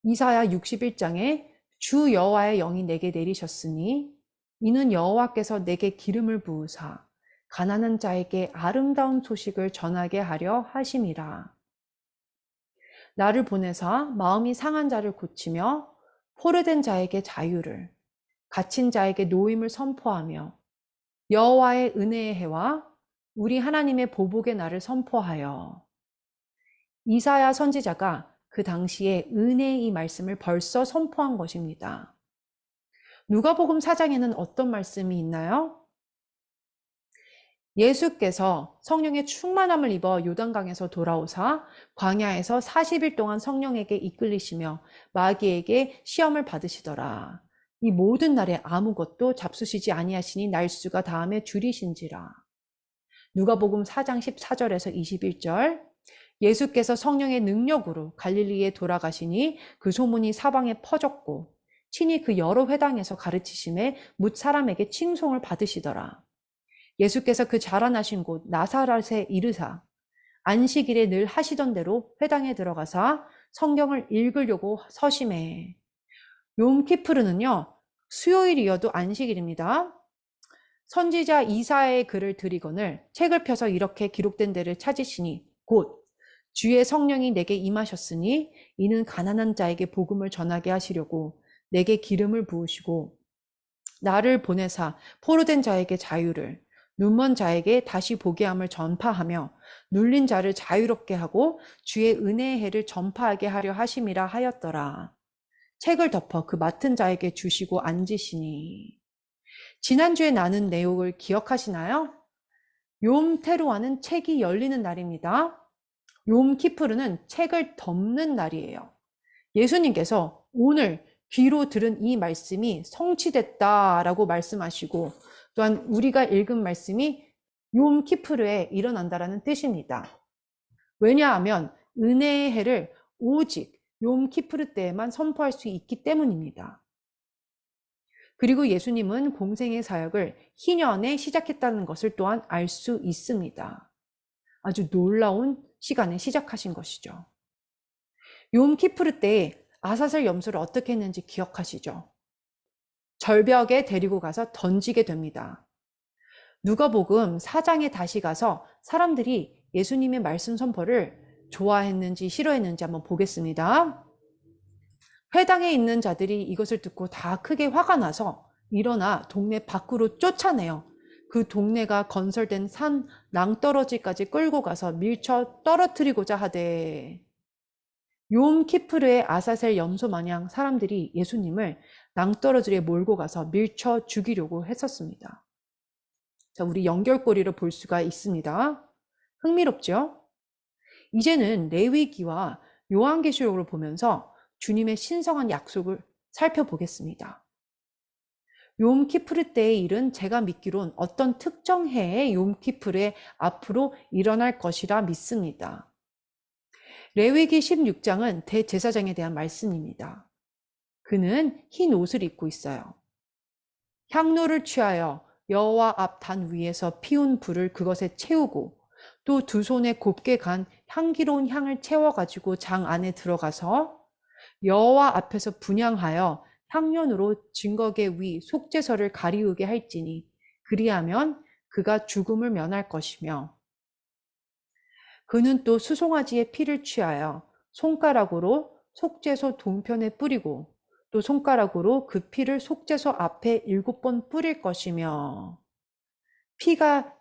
이사야 61장에 주 여호와의 영이 내게 내리셨으니 이는 여호와께서 내게 기름을 부으사 가난한 자에게 아름다운 소식을 전하게 하려 하심이라. 나를 보내사 마음이 상한 자를 고치며 포로된 자에게 자유를, 갇힌 자에게 노임을 선포하며 여호와의 은혜의 해와 우리 하나님의 보복의 날을 선포하여. 이사야 선지자가 그 당시에 은혜의 이 말씀을 벌써 선포한 것입니다. 누가복음 4장에는 어떤 말씀이 있나요? 예수께서 성령의 충만함을 입어 요단강에서 돌아오사 광야에서 40일 동안 성령에게 이끌리시며 마귀에게 시험을 받으시더라. 이 모든 날에 아무것도 잡수시지 아니하시니 날수가 다음에 줄이신지라. 누가복음 4장 14절에서 21절 예수께서 성령의 능력으로 갈릴리에 돌아가시니 그 소문이 사방에 퍼졌고 친히 그 여러 회당에서 가르치심에 뭇 사람에게 칭송을 받으시더라. 예수께서 그 자라나신 곳 나사렛에 이르사 안식일에 늘 하시던 대로 회당에 들어가사 성경을 읽으려고 서심해. 욤키프르는요, 수요일이어도 안식일입니다. 선지자 이사야의 글을 들이거늘 책을 펴서 이렇게 기록된 데를 찾으시니 곧 주의 성령이 내게 임하셨으니 이는 가난한 자에게 복음을 전하게 하시려고 내게 기름을 부으시고 나를 보내사 포로된 자에게 자유를 눈먼 자에게 다시 보게 함을 전파하며 눌린 자를 자유롭게 하고 주의 은혜의 해를 전파하게 하려 하심이라 하였더라. 책을 덮어 그 맡은 자에게 주시고 앉으시니. 지난주에 나눈 내용을 기억하시나요? 욤 테루아는 책이 열리는 날입니다. 욤 키프르는 책을 덮는 날이에요. 예수님께서 오늘 귀로 들은 이 말씀이 성취됐다라고 말씀하시고 또한 우리가 읽은 말씀이 욤 키프르에 일어난다라는 뜻입니다. 왜냐하면 은혜의 해를 오직 욤 키프르 때에만 선포할 수 있기 때문입니다. 그리고 예수님은 공생의 사역을 희년에 시작했다는 것을 또한 알 수 있습니다. 아주 놀라운 시간에 시작하신 것이죠. 욤 키프르 때에 아사셀 염소를 어떻게 했는지 기억하시죠? 절벽에 데리고 가서 던지게 됩니다. 누가복음 4장에 다시 가서 사람들이 예수님의 말씀 선포를 좋아했는지 싫어했는지 한번 보겠습니다. 회당에 있는 자들이 이것을 듣고 다 크게 화가 나서 일어나 동네 밖으로 쫓아내요. 그 동네가 건설된 산 낭떠러지까지 끌고 가서 밀쳐 떨어뜨리고자 하되 욤 키프르의 아사셀 염소 마냥 사람들이 예수님을 낭떠러지에 몰고 가서 밀쳐 죽이려고 했었습니다. 자, 우리 연결고리를 볼 수가 있습니다. 흥미롭죠? 이제는 레위기와 요한계시록을 보면서 주님의 신성한 약속을 살펴보겠습니다. 욤 키프르 때의 일은 제가 믿기론 어떤 특정 해의 욤 키프르에 앞으로 일어날 것이라 믿습니다. 레위기 16장은 대제사장에 대한 말씀입니다. 그는 흰 옷을 입고 있어요. 향로를 취하여 여호와 앞 단 위에서 피운 불을 그것에 채우고 또 두 손에 곱게 간 향기로운 향을 채워가지고 장 안에 들어가서 여호와 앞에서 분향하여 향연으로 증거계 위 속죄서를 가리우게 할지니 그리하면 그가 죽음을 면할 것이며 그는 또 수송아지의 피를 취하여 손가락으로 속죄소 동편에 뿌리고 또 손가락으로 그 피를 속죄소 앞에 7번 뿌릴 것이며 피가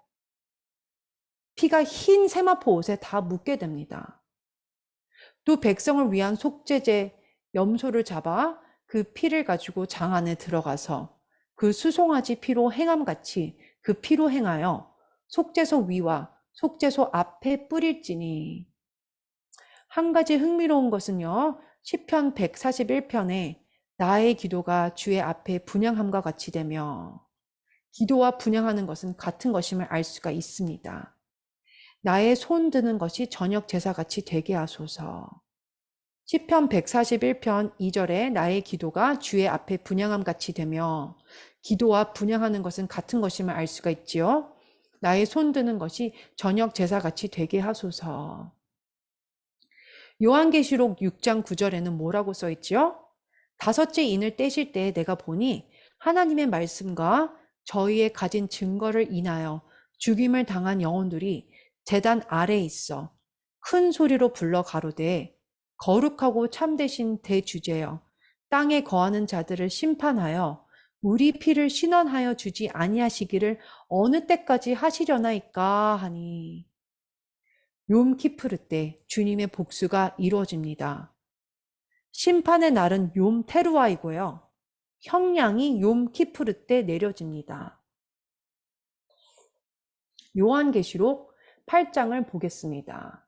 흰 세마포 옷에 다 묻게 됩니다. 또 백성을 위한 속죄제 염소를 잡아 그 피를 가지고 장 안에 들어가서 그 수송아지 피로 행함같이 그 피로 행하여 속죄소 위와 속죄소 앞에 뿌릴지니. 한 가지 흥미로운 것은요, 시편 141편에 나의 기도가 주의 앞에 분향함과 같이 되며 기도와 분향하는 것은 같은 것임을 알 수가 있습니다. 나의 손 드는 것이 저녁 제사같이 되게 하소서. 시편 141편 2절에 나의 기도가 주의 앞에 분향함 같이 되며 기도와 분향하는 것은 같은 것임을 알 수가 있지요. 나의 손 드는 것이 저녁 제사같이 되게 하소서. 요한계시록 6장 9절에는 뭐라고 써 있지요? 다섯째 인을 떼실 때에 내가 보니 하나님의 말씀과 저희의 가진 증거를 인하여 죽임을 당한 영혼들이 제단 아래에 있어 큰 소리로 불러 가로되 거룩하고 참되신 대주제여 땅에 거하는 자들을 심판하여 우리 피를 신원하여 주지 아니하시기를 어느 때까지 하시려나이까 하니. 욤 키프르 때 주님의 복수가 이루어집니다. 심판의 날은 욤 테루아이고요. 형량이 욤 키프르 때 내려집니다. 요한계시록 8장을 보겠습니다.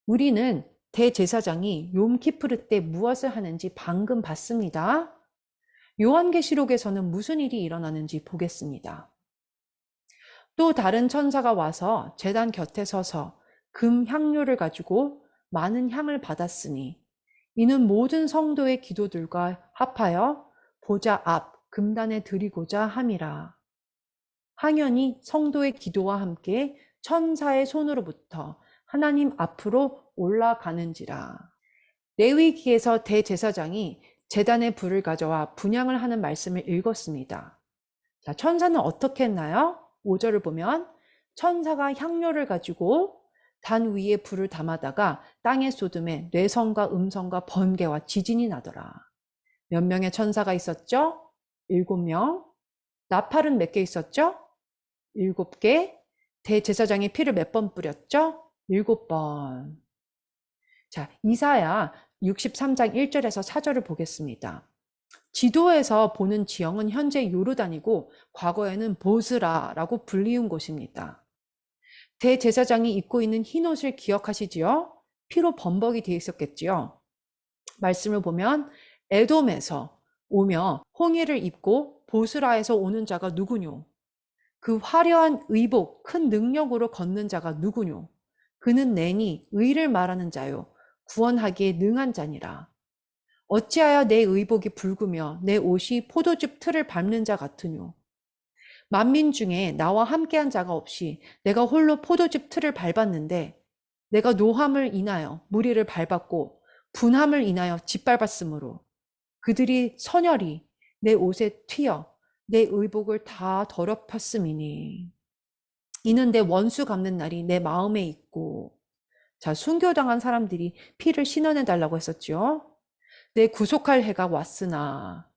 우리는 대제사장이 욤 키프르 때 무엇을 하는지 방금 봤습니다. 요한계시록에서는 무슨 일이 일어나는지 보겠습니다. 또 다른 천사가 와서 제단 곁에 서서 금 향료를 가지고 많은 향을 받았으니 이는 모든 성도의 기도들과 합하여 보좌 앞 금단에 드리고자 함이라. 항연이 성도의 기도와 함께 천사의 손으로부터 하나님 앞으로 올라가는지라. 레위기에서 대제사장이 제단의 불을 가져와 분향을 하는 말씀을 읽었습니다. 자, 천사는 어떻게 했나요? 5절을 보면 천사가 향료를 가지고 단 위에 불을 담아다가 땅에 쏟음에 뇌성과 음성과 번개와 지진이 나더라. 몇 명의 천사가 있었죠? 7명. 나팔은 몇 개 있었죠? 7개. 대제사장이 피를 몇 번 뿌렸죠? 7번. 자, 이사야 63장 1절에서 4절을 보겠습니다. 지도에서 보는 지형은 현재 요르단이고 과거에는 보스라라고 불리운 곳입니다. 대제사장이 입고 있는 흰 옷을 기억하시지요? 피로 범벅이 되어 있었겠지요. 말씀을 보면 에돔에서 오며 홍해를 입고 보스라에서 오는 자가 누구뇨? 그 화려한 의복, 큰 능력으로 걷는 자가 누구뇨? 그는 내니 의를 말하는 자요. 구원하기에 능한 자니라. 어찌하여 내 의복이 붉으며 내 옷이 포도즙 틀을 밟는 자 같으뇨? 만민 중에 나와 함께한 자가 없이 내가 홀로 포도즙 틀을 밟았는데 내가 노함을 인하여 무리를 밟았고 분함을 인하여 짓밟았으므로 그들이 선혈이 내 옷에 튀어 내 의복을 다 더럽혔음이니 이는 내 원수 갚는 날이 내 마음에 있고. 자, 순교당한 사람들이 피를 신원해 달라고 했었죠. 내 구속할 해가 왔으나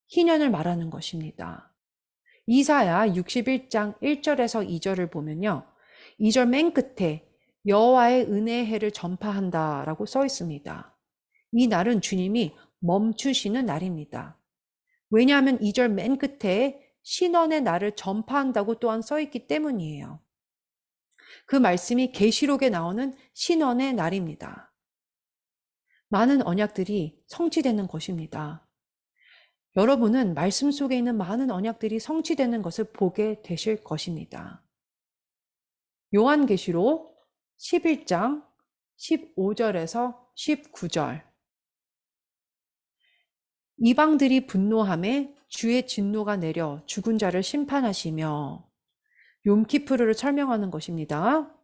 희년을 말하는 것입니다. 이사야 61장 1절에서 2절을 보면요. 2절 맨 끝에 여호와의 은혜의 해를 전파한다라고 써 있습니다. 이 날은 주님이 멈추시는 날입니다. 왜냐하면 2절 맨 끝에 신원의 날을 전파한다고 또한 써 있기 때문이에요. 그 말씀이 계시록에 나오는 신원의 날입니다. 많은 언약들이 성취되는 것입니다. 여러분은 말씀 속에 있는 많은 언약들이 성취되는 것을 보게 되실 것입니다. 요한계시록 11장 15절에서 19절. 이방들이 분노함에 주의 진노가 내려 죽은 자를 심판하시며, 욤키프르를 설명하는 것입니다.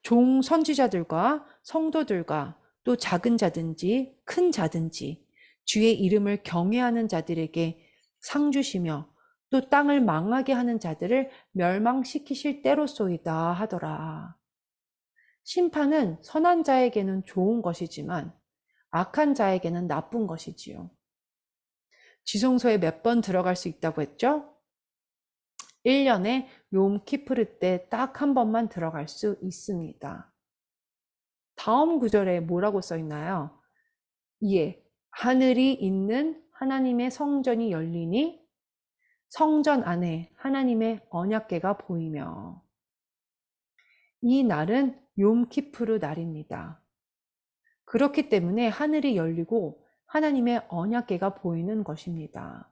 종 선지자들과 성도들과 또 작은 자든지 큰 자든지 주의 이름을 경외하는 자들에게 상 주시며 또 땅을 망하게 하는 자들을 멸망시키실 때로소이다 하더라. 심판은 선한 자에게는 좋은 것이지만 악한 자에게는 나쁜 것이지요. 지성소에 몇 번 들어갈 수 있다고 했죠? 1년에 욤키프르 때 딱 한 번만 들어갈 수 있습니다. 다음 구절에 뭐라고 써 있나요? 예, 하늘이 있는 하나님의 성전이 열리니 성전 안에 하나님의 언약궤가 보이며. 이 날은 욤키프르 날입니다. 그렇기 때문에 하늘이 열리고 하나님의 언약궤가 보이는 것입니다.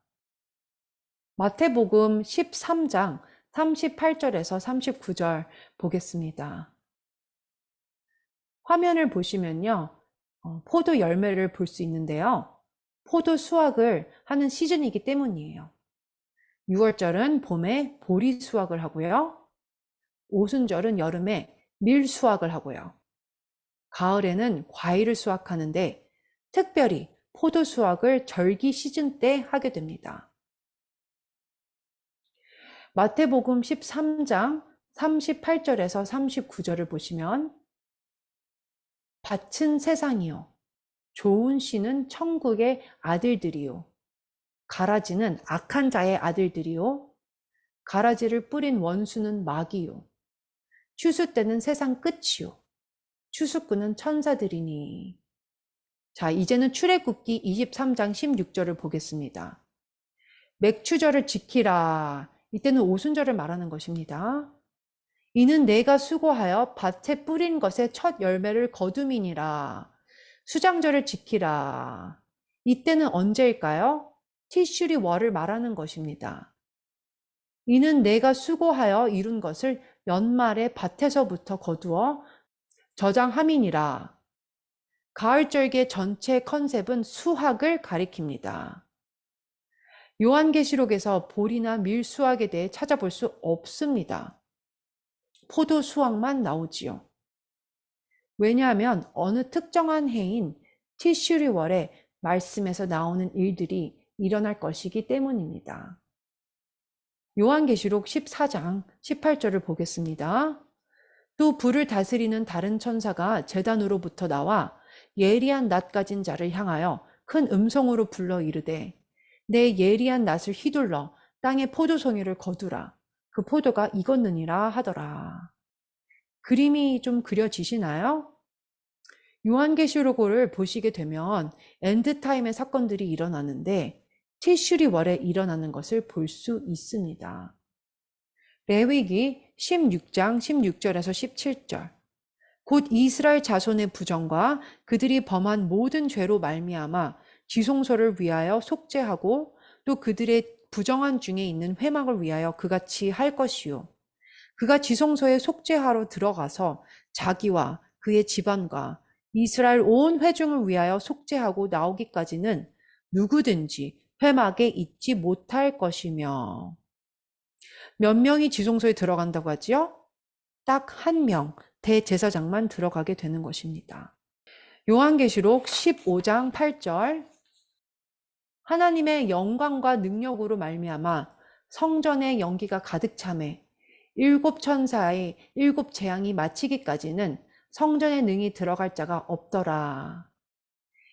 마태복음 13장 38절에서 39절 보겠습니다. 화면을 보시면요. 포도 열매를 볼 수 있는데요. 포도 수확을 하는 시즌이기 때문이에요. 6월절은 봄에 보리 수확을 하고요. 오순절은 여름에 밀 수확을 하고요. 가을에는 과일을 수확하는데 특별히 포도 수확을 절기 시즌 때 하게 됩니다. 마태복음 13장 38절에서 39절을 보시면 밭은 세상이요 좋은 씨는 천국의 아들들이요 가라지는 악한 자의 아들들이요 가라지를 뿌린 원수는 마귀요 추수 때는 세상 끝이요 추수꾼은 천사들이니. 자, 이제는 출애굽기 23장 16절을 보겠습니다. 맥추절을 지키라. 이때는 오순절을 말하는 것입니다. 이는 내가 수고하여 밭에 뿌린 것의 첫 열매를 거둠이니라. 수장절을 지키라. 이때는 언제일까요? 티슈리 월을 말하는 것입니다. 이는 내가 수고하여 이룬 것을 연말에 밭에서부터 거두어 저장함이니라. 가을절기의 전체 컨셉은 수확을 가리킵니다. 요한계시록에서 보리나 밀 수확에 대해 찾아볼 수 없습니다. 포도 수확만 나오지요. 왜냐하면 어느 특정한 해인 티슈리월에 말씀에서 나오는 일들이 일어날 것이기 때문입니다. 요한계시록 14장 18절을 보겠습니다. 또 불을 다스리는 다른 천사가 제단으로부터 나와 예리한 낫 가진 자를 향하여 큰 음성으로 불러 이르되 내 예리한 낫을 휘둘러 땅의 포도송이를 거두라. 그 포도가 익었느니라 하더라. 그림이 좀 그려지시나요? 요한계시록을 보시게 되면 엔드타임의 사건들이 일어나는데 티슈리월에 일어나는 것을 볼 수 있습니다. 레위기 16장 16절에서 17절. 곧 이스라엘 자손의 부정과 그들이 범한 모든 죄로 말미암아 지성소를 위하여 속죄하고 또 그들의 부정한 중에 있는 회막을 위하여 그같이 할 것이요. 그가 지성소에 속죄하러 들어가서 자기와 그의 집안과 이스라엘 온 회중을 위하여 속죄하고 나오기까지는 누구든지 회막에 있지 못할 것이며. 몇 명이 지성소에 들어간다고 하지요? 딱 한 명, 대제사장만 들어가게 되는 것입니다. 요한계시록 15장 8절. 하나님의 영광과 능력으로 말미암아 성전의 연기가 가득 차매 일곱 천사의 일곱 재앙이 마치기까지는 성전에 능히 들어갈 자가 없더라.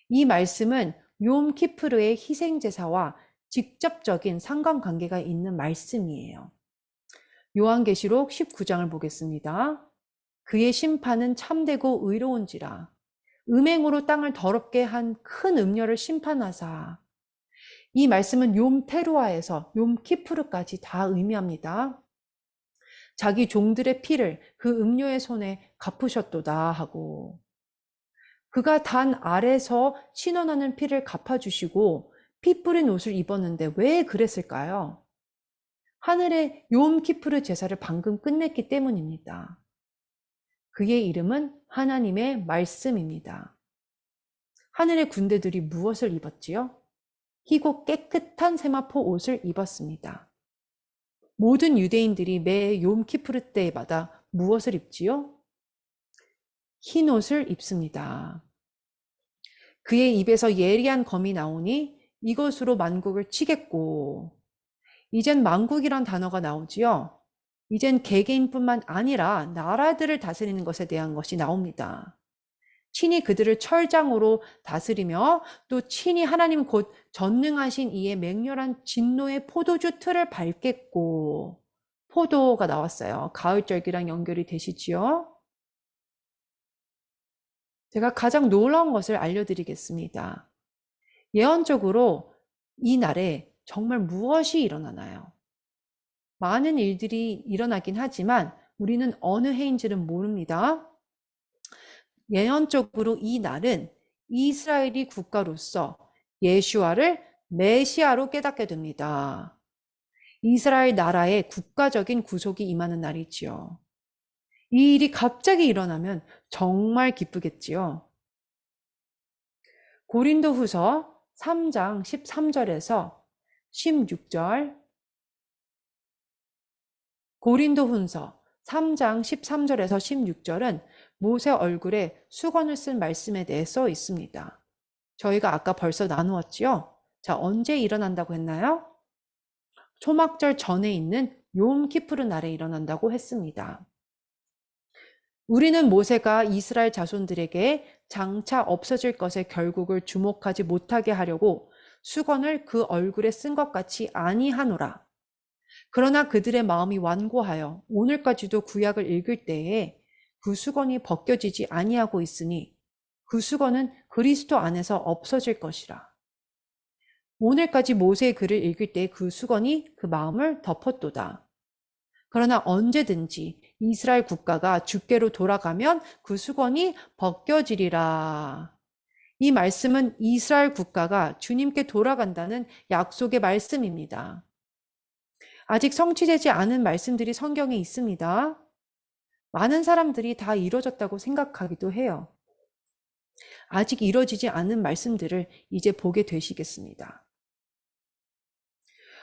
이 말씀은 욤 키프르의 희생제사와 직접적인 상관관계가 있는 말씀이에요. 요한계시록 19장을 보겠습니다. 그의 심판은 참되고 의로운지라. 음행으로 땅을 더럽게 한 큰 음녀를 심판하사. 이 말씀은 욤 테루아에서 욤 키프르까지 다 의미합니다. 자기 종들의 피를 그 음녀의 손에 갚으셨도다 하고 그가 단 아래서 신원하는 피를 갚아주시고 피 뿌린 옷을 입었는데 왜 그랬을까요? 하늘의 욤 키프르 제사를 방금 끝냈기 때문입니다. 그의 이름은 하나님의 말씀입니다. 하늘의 군대들이 무엇을 입었지요? 희고 깨끗한 세마포 옷을 입었습니다. 모든 유대인들이 매 욤키프르 때마다 무엇을 입지요? 흰 옷을 입습니다. 그의 입에서 예리한 검이 나오니 이것으로 만국을 치겠고, 이젠 만국이란 단어가 나오지요. 이젠 개개인뿐만 아니라 나라들을 다스리는 것에 대한 것이 나옵니다. 친히 그들을 철장으로 다스리며 또 친히 하나님 곧 전능하신 이의 맹렬한 진노의 포도주 틀을 밟겠고, 포도가 나왔어요. 가을절기랑 연결이 되시지요? 제가 가장 놀라운 것을 알려드리겠습니다. 예언적으로 이 날에 정말 무엇이 일어나나요? 많은 일들이 일어나긴 하지만 우리는 어느 해인지는 모릅니다. 예언적으로 이 날은 이스라엘이 국가로서 예슈아를 메시아로 깨닫게 됩니다. 이스라엘 나라의 국가적인 구속이 임하는 날이지요. 이 일이 갑자기 일어나면 정말 기쁘겠지요. 고린도후서 3장 13절에서 16절, 고린도훈서 3장 13절에서 16절은 모세 얼굴에 수건을 쓴 말씀에 대해 써 있습니다. 저희가 아까 벌써 나누었지요? 자, 언제 일어난다고 했나요? 초막절 전에 있는 욤 키프르 날에 일어난다고 했습니다. 우리는 모세가 이스라엘 자손들에게 장차 없어질 것의 결국을 주목하지 못하게 하려고 수건을 그 얼굴에 쓴 것 같이 아니하노라. 그러나 그들의 마음이 완고하여 오늘까지도 구약을 읽을 때에 그 수건이 벗겨지지 아니하고 있으니 그 수건은 그리스도 안에서 없어질 것이라. 오늘까지 모세의 글을 읽을 때 그 수건이 그 마음을 덮었도다. 그러나 언제든지 이스라엘 국가가 주께로 돌아가면 그 수건이 벗겨지리라. 이 말씀은 이스라엘 국가가 주님께 돌아간다는 약속의 말씀입니다. 아직 성취되지 않은 말씀들이 성경에 있습니다. 많은 사람들이 다 이루어졌다고 생각하기도 해요. 아직 이루어지지 않은 말씀들을 이제 보게 되시겠습니다.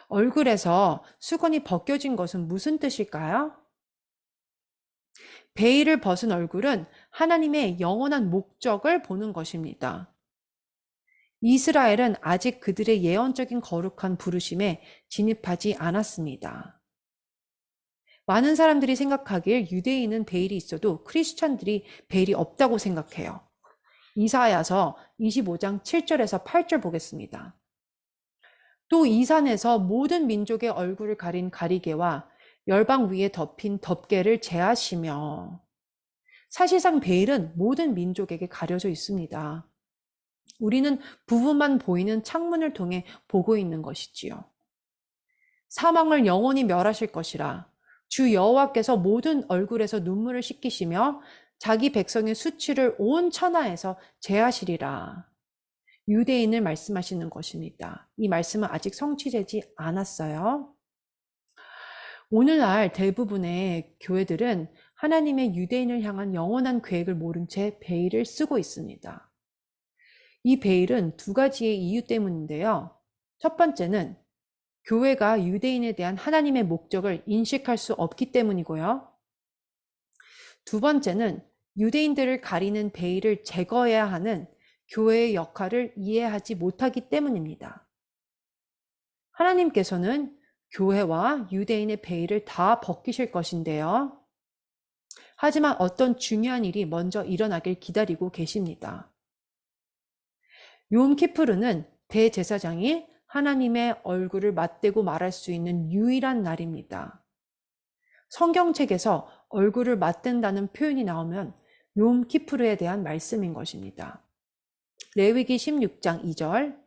얼굴에서 수건이 벗겨진 것은 무슨 뜻일까요? 베일을 벗은 얼굴은 하나님의 영원한 목적을 보는 것입니다. 이스라엘은 아직 그들의 예언적인 거룩한 부르심에 진입하지 않았습니다. 많은 사람들이 생각하길 유대인은 베일이 있어도 크리스천들이 베일이 없다고 생각해요. 이사야서 25장 7절에서 8절 보겠습니다. 또 이 산에서 모든 민족의 얼굴을 가린 가리개와 열방 위에 덮인 덮개를 제하시며, 사실상 베일은 모든 민족에게 가려져 있습니다. 우리는 부분만 보이는 창문을 통해 보고 있는 것이지요. 사망을 영원히 멸하실 것이라 주 여호와께서 모든 얼굴에서 눈물을 씻기시며 자기 백성의 수치를 온 천하에서 제하시리라. 유대인을 말씀하시는 것입니다. 이 말씀은 아직 성취되지 않았어요. 오늘날 대부분의 교회들은 하나님의 유대인을 향한 영원한 계획을 모른 채 베일을 쓰고 있습니다. 이 베일은 두 가지의 이유 때문인데요. 첫 번째는 교회가 유대인에 대한 하나님의 목적을 인식할 수 없기 때문이고요. 두 번째는 유대인들을 가리는 베일을 제거해야 하는 교회의 역할을 이해하지 못하기 때문입니다. 하나님께서는 교회와 유대인의 베일을 다 벗기실 것인데요. 하지만 어떤 중요한 일이 먼저 일어나길 기다리고 계십니다. 욤키푸르는 대제사장이 하나님의 얼굴을 맞대고 말할 수 있는 유일한 날입니다. 성경책에서 얼굴을 맞댄다는 표현이 나오면 욤키푸르에 대한 말씀인 것입니다. 레위기 16장 2절,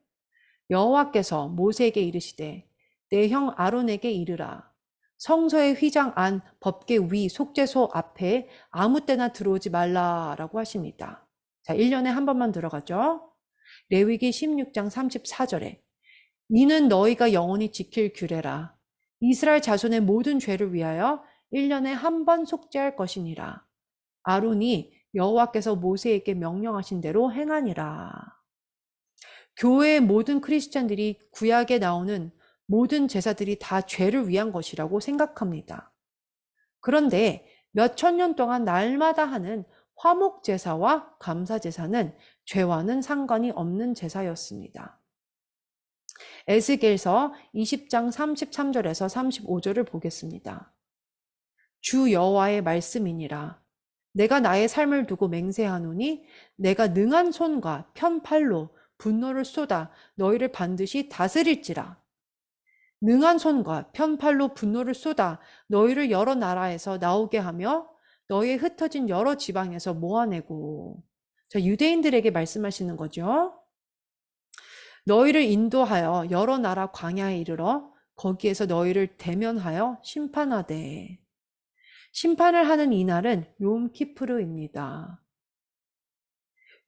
여호와께서 모세에게 이르시되 내 형 아론에게 이르라. 성소의 휘장 안 법궤 위 속죄소 앞에 아무 때나 들어오지 말라라고 하십니다. 자, 1년에 한 번만 들어가죠. 레위기 16장 34절에 이는 너희가 영원히 지킬 규례라. 이스라엘 자손의 모든 죄를 위하여 1년에 한 번 속죄할 것이니라. 아론이 여호와께서 모세에게 명령하신 대로 행하니라. 교회의 모든 크리스찬들이 구약에 나오는 모든 제사들이 다 죄를 위한 것이라고 생각합니다. 그런데 몇 천 년 동안 날마다 하는 화목제사와 감사제사는 죄와는 상관이 없는 제사였습니다. 에스겔서 20장 33절에서 35절을 보겠습니다. 주 여호와의 말씀이니라. 내가 나의 삶을 두고 맹세하노니 내가 능한 손과 편팔로 분노를 쏟아 너희를 반드시 다스릴지라. 능한 손과 편팔로 분노를 쏟아 너희를 여러 나라에서 나오게 하며 너희의 흩어진 여러 지방에서 모아내고. 자, 유대인들에게 말씀하시는 거죠. 너희를 인도하여 여러 나라 광야에 이르러 거기에서 너희를 대면하여 심판하되. 심판을 하는 이날은 욤키푸르입니다.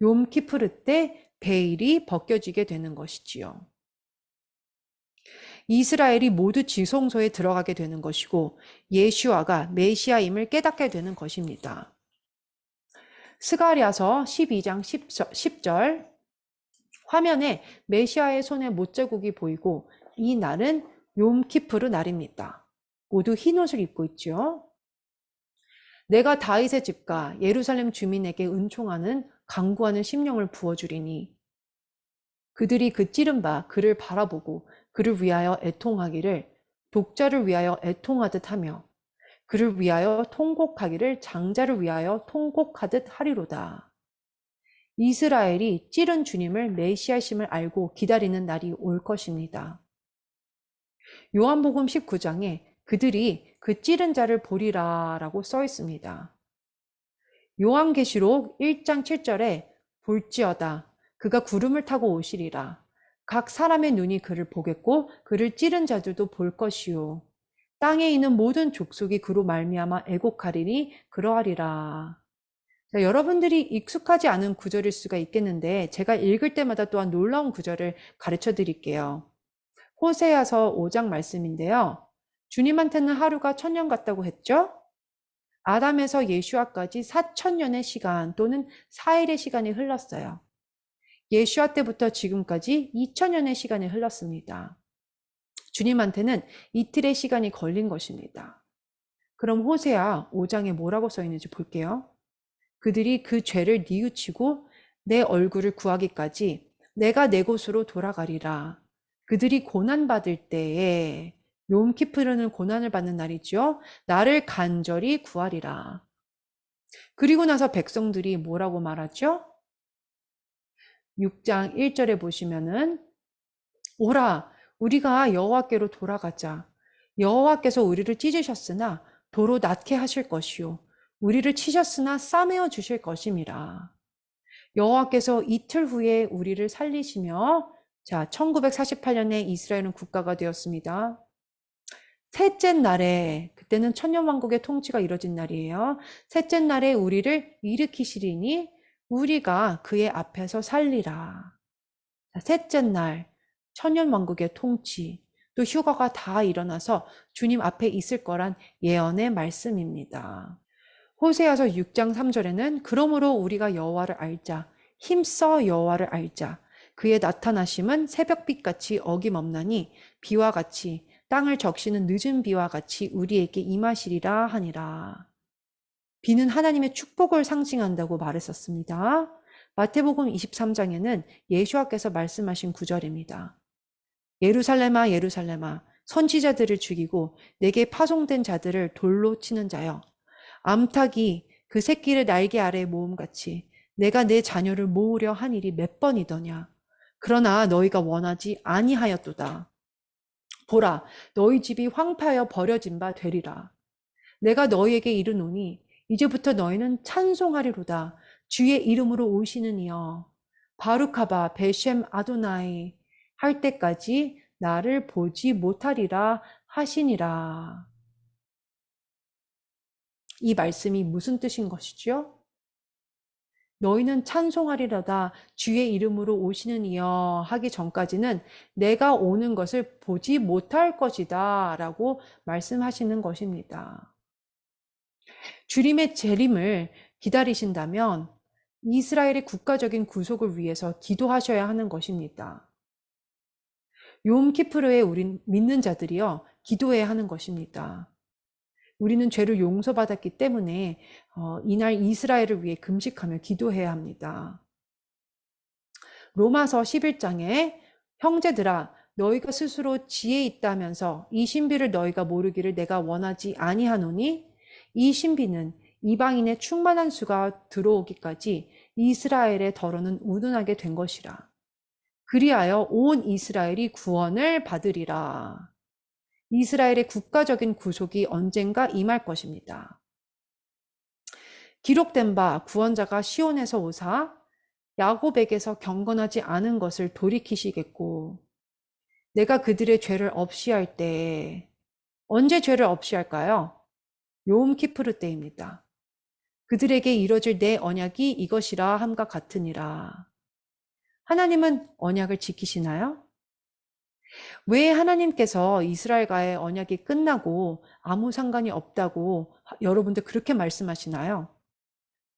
욤키푸르 때 베일이 벗겨지게 되는 것이지요. 이스라엘이 모두 지성소에 들어가게 되는 것이고 예슈아가 메시아임을 깨닫게 되는 것입니다. 스가랴서 12장 10절, 화면에 메시아의 손에 못자국이 보이고 이 날은 욤키푸르 날입니다. 모두 흰 옷을 입고 있죠. 내가 다윗의 집과 예루살렘 주민에게 은총하는 강구하는 심령을 부어주리니 그들이 그 찌른 바 그를 바라보고 그를 위하여 애통하기를 독자를 위하여 애통하듯 하며 그를 위하여 통곡하기를 장자를 위하여 통곡하듯 하리로다. 이스라엘이 찌른 주님을 메시아심을 알고 기다리는 날이 올 것입니다. 요한복음 19장에 그들이 그 찌른 자를 보리라 라고 써 있습니다. 요한계시록 1장 7절에 볼지어다 그가 구름을 타고 오시리라. 각 사람의 눈이 그를 보겠고 그를 찌른 자들도 볼 것이요. 땅에 있는 모든 족속이 그로 말미암아 애곡하리니 그러하리라. 자, 여러분들이 익숙하지 않은 구절일 수가 있겠는데 제가 읽을 때마다 또한 놀라운 구절을 가르쳐 드릴게요. 호세아서 5장 말씀인데요. 주님한테는 하루가 1000년 같다고 했죠? 아담에서 예수아까지 4000년의 시간 또는 4일의 시간이 흘렀어요. 예수아 때부터 지금까지 2000년의 시간이 흘렀습니다. 주님한테는 이틀의 시간이 걸린 것입니다. 그럼 호세아 5장에 뭐라고 써 있는지 볼게요. 그들이 그 죄를 뉘우치고 내 얼굴을 구하기까지 내가 내 곳으로 돌아가리라. 그들이 고난받을 때에, 욤키프르는 고난을 받는 날이죠. 나를 간절히 구하리라. 그리고 나서 백성들이 뭐라고 말하죠? 6장 1절에 보시면은 오라 우리가 여호와께로 돌아가자. 여호와께서 우리를 찢으셨으나 도로 낫게 하실 것이요 우리를 치셨으나 싸매어 주실 것임이라. 여호와께서 이틀 후에 우리를 살리시며, 자, 1948년에 이스라엘은 국가가 되었습니다. 셋째 날에, 그때는 천년왕국의 통치가 이뤄진 날이에요. 셋째 날에 우리를 일으키시리니 우리가 그의 앞에서 살리라. 자, 셋째 날, 천년왕국의 통치, 또 휴가가 다 일어나서 주님 앞에 있을 거란 예언의 말씀입니다. 호세아서 6장 3절에는 그러므로 우리가 여호와를 알자, 힘써 여호와를 알자. 그의 나타나심은 새벽빛같이 어김없나니 비와 같이 땅을 적시는 늦은 비와 같이 우리에게 임하시리라 하니라. 비는 하나님의 축복을 상징한다고 말했었습니다. 마태복음 23장에는 예수와께서 말씀하신 구절입니다. 예루살렘아 예루살렘아 선지자들을 죽이고 내게 파송된 자들을 돌로 치는 자여, 암탉이 그 새끼를 날개 아래에 모음같이 내가 내 자녀를 모으려 한 일이 몇 번이더냐. 그러나 너희가 원하지 아니하였도다. 보라 너희 집이 황폐하여 버려진 바 되리라. 내가 너희에게 이르노니 이제부터 너희는 찬송하리로다. 주의 이름으로 오시는 이여 바루카바 베셴 아도나이 할 때까지 나를 보지 못하리라 하시니라. 이 말씀이 무슨 뜻인 것이죠? 너희는 찬송하리로다 주의 이름으로 오시는 이여 하기 전까지는 내가 오는 것을 보지 못할 것이다 라고 말씀하시는 것입니다. 주님의 재림을 기다리신다면 이스라엘의 국가적인 구속을 위해서 기도하셔야 하는 것입니다. 욤키프르에 우린 믿는 자들이요 기도해야 하는 것입니다. 우리는 죄를 용서받았기 때문에 이날 이스라엘을 위해 금식하며 기도해야 합니다. 로마서 11장에 형제들아 너희가 스스로 지혜 있다면서 이 신비를 너희가 모르기를 내가 원하지 아니하노니 이 신비는 이방인의 충만한 수가 들어오기까지 이스라엘의 더러는 우둔하게 된 것이라. 그리하여 온 이스라엘이 구원을 받으리라. 이스라엘의 국가적인 구속이 언젠가 임할 것입니다. 기록된 바 구원자가 시온에서 오사 야곱에게서 경건하지 않은 것을 돌이키시겠고 내가 그들의 죄를 없이 할 때, 언제 죄를 없이 할까요? 욤키프르 때입니다. 그들에게 이뤄질 내 언약이 이것이라 함과 같으니라. 하나님은 언약을 지키시나요? 왜 하나님께서 이스라엘과의 언약이 끝나고 아무 상관이 없다고 여러분들 그렇게 말씀하시나요?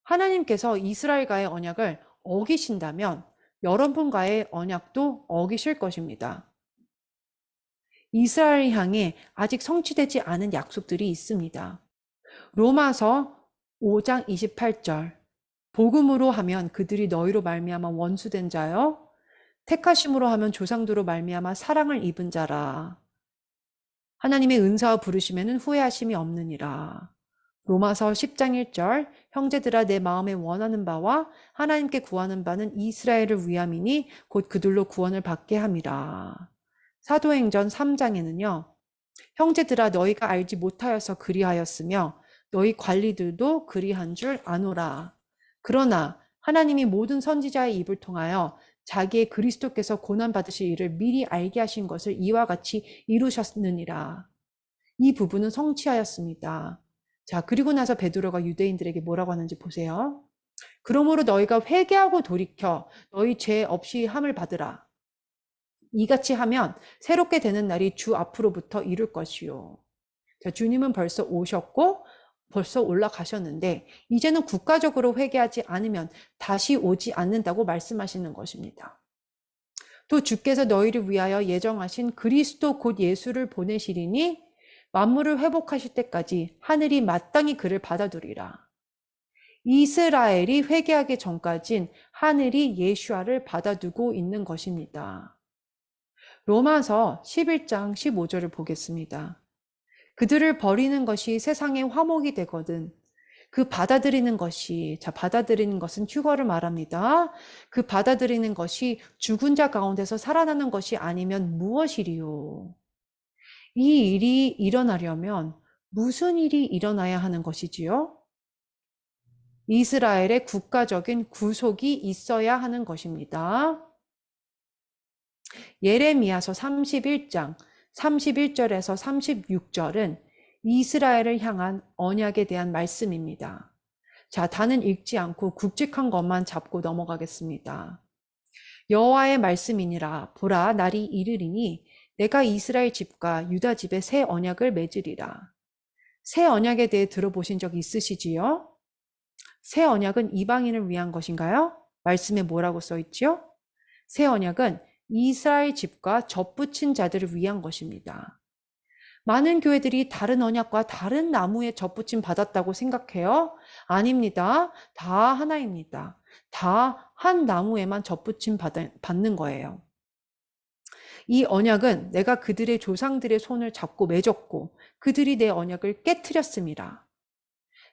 하나님께서 이스라엘과의 언약을 어기신다면 여러분과의 언약도 어기실 것입니다. 이스라엘 향해 아직 성취되지 않은 약속들이 있습니다. 로마서 5장 28절 복음으로 하면 그들이 너희로 말미암아 원수된 자요 택하심으로 하면 조상들로 말미암아 사랑을 입은 자라. 하나님의 은사와 부르심에는 후회하심이 없느니라. 로마서 10장 1절 형제들아 내 마음에 원하는 바와 하나님께 구하는 바는 이스라엘을 위함이니 곧 그들로 구원을 받게 함이라. 사도행전 3장에는요. 형제들아 너희가 알지 못하여서 그리하였으며 너희 관리들도 그리한 줄 아노라. 그러나 하나님이 모든 선지자의 입을 통하여 자기의 그리스도께서 고난받으실 일을 미리 알게 하신 것을 이와 같이 이루셨느니라. 이 부분은 성취하였습니다. 자, 그리고 나서 베드로가 유대인들에게 뭐라고 하는지 보세요. 그러므로 너희가 회개하고 돌이켜 너희 죄 없이 함을 받으라. 이같이 하면 새롭게 되는 날이 주 앞으로부터 이룰 것이요. 자, 주님은 벌써 오셨고 벌써 올라가셨는데 이제는 국가적으로 회개하지 않으면 다시 오지 않는다고 말씀하시는 것입니다. 또 주께서 너희를 위하여 예정하신 그리스도 곧 예수를 보내시리니 만물을 회복하실 때까지 하늘이 마땅히 그를 받아두리라. 이스라엘이 회개하기 전까진 하늘이 예수아를 받아두고 있는 것입니다. 로마서 11장 15절을 보겠습니다. 그들을 버리는 것이 세상의 화목이 되거든 그 받아들이는 것이, 받아들이는 것은 휴거를 말합니다. 그 받아들이는 것이 죽은 자 가운데서 살아나는 것이 아니면 무엇이리요? 이 일이 일어나려면 무슨 일이 일어나야 하는 것이지요? 이스라엘의 국가적인 구속이 있어야 하는 것입니다. 예레미야서 31장 31절에서 36절은 이스라엘을 향한 언약에 대한 말씀입니다. 자, 다는 읽지 않고 굵직한 것만 잡고 넘어가겠습니다. 여호와의 말씀이니라. 보라, 날이 이르리니 내가 이스라엘 집과 유다 집에 새 언약을 맺으리라. 새 언약에 대해 들어보신 적 있으시지요? 새 언약은 이방인을 위한 것인가요? 말씀에 뭐라고 써 있지요? 새 언약은 이스라엘 집과 접붙인 자들을 위한 것입니다. 많은 교회들이 다른 언약과 다른 나무에 접붙임 받았다고 생각해요? 아닙니다. 다 하나입니다. 다 한 나무에만 접붙임 받는 거예요. 이 언약은 내가 그들의 조상들의 손을 잡고 맺었고 그들이 내 언약을 깨트렸습니다.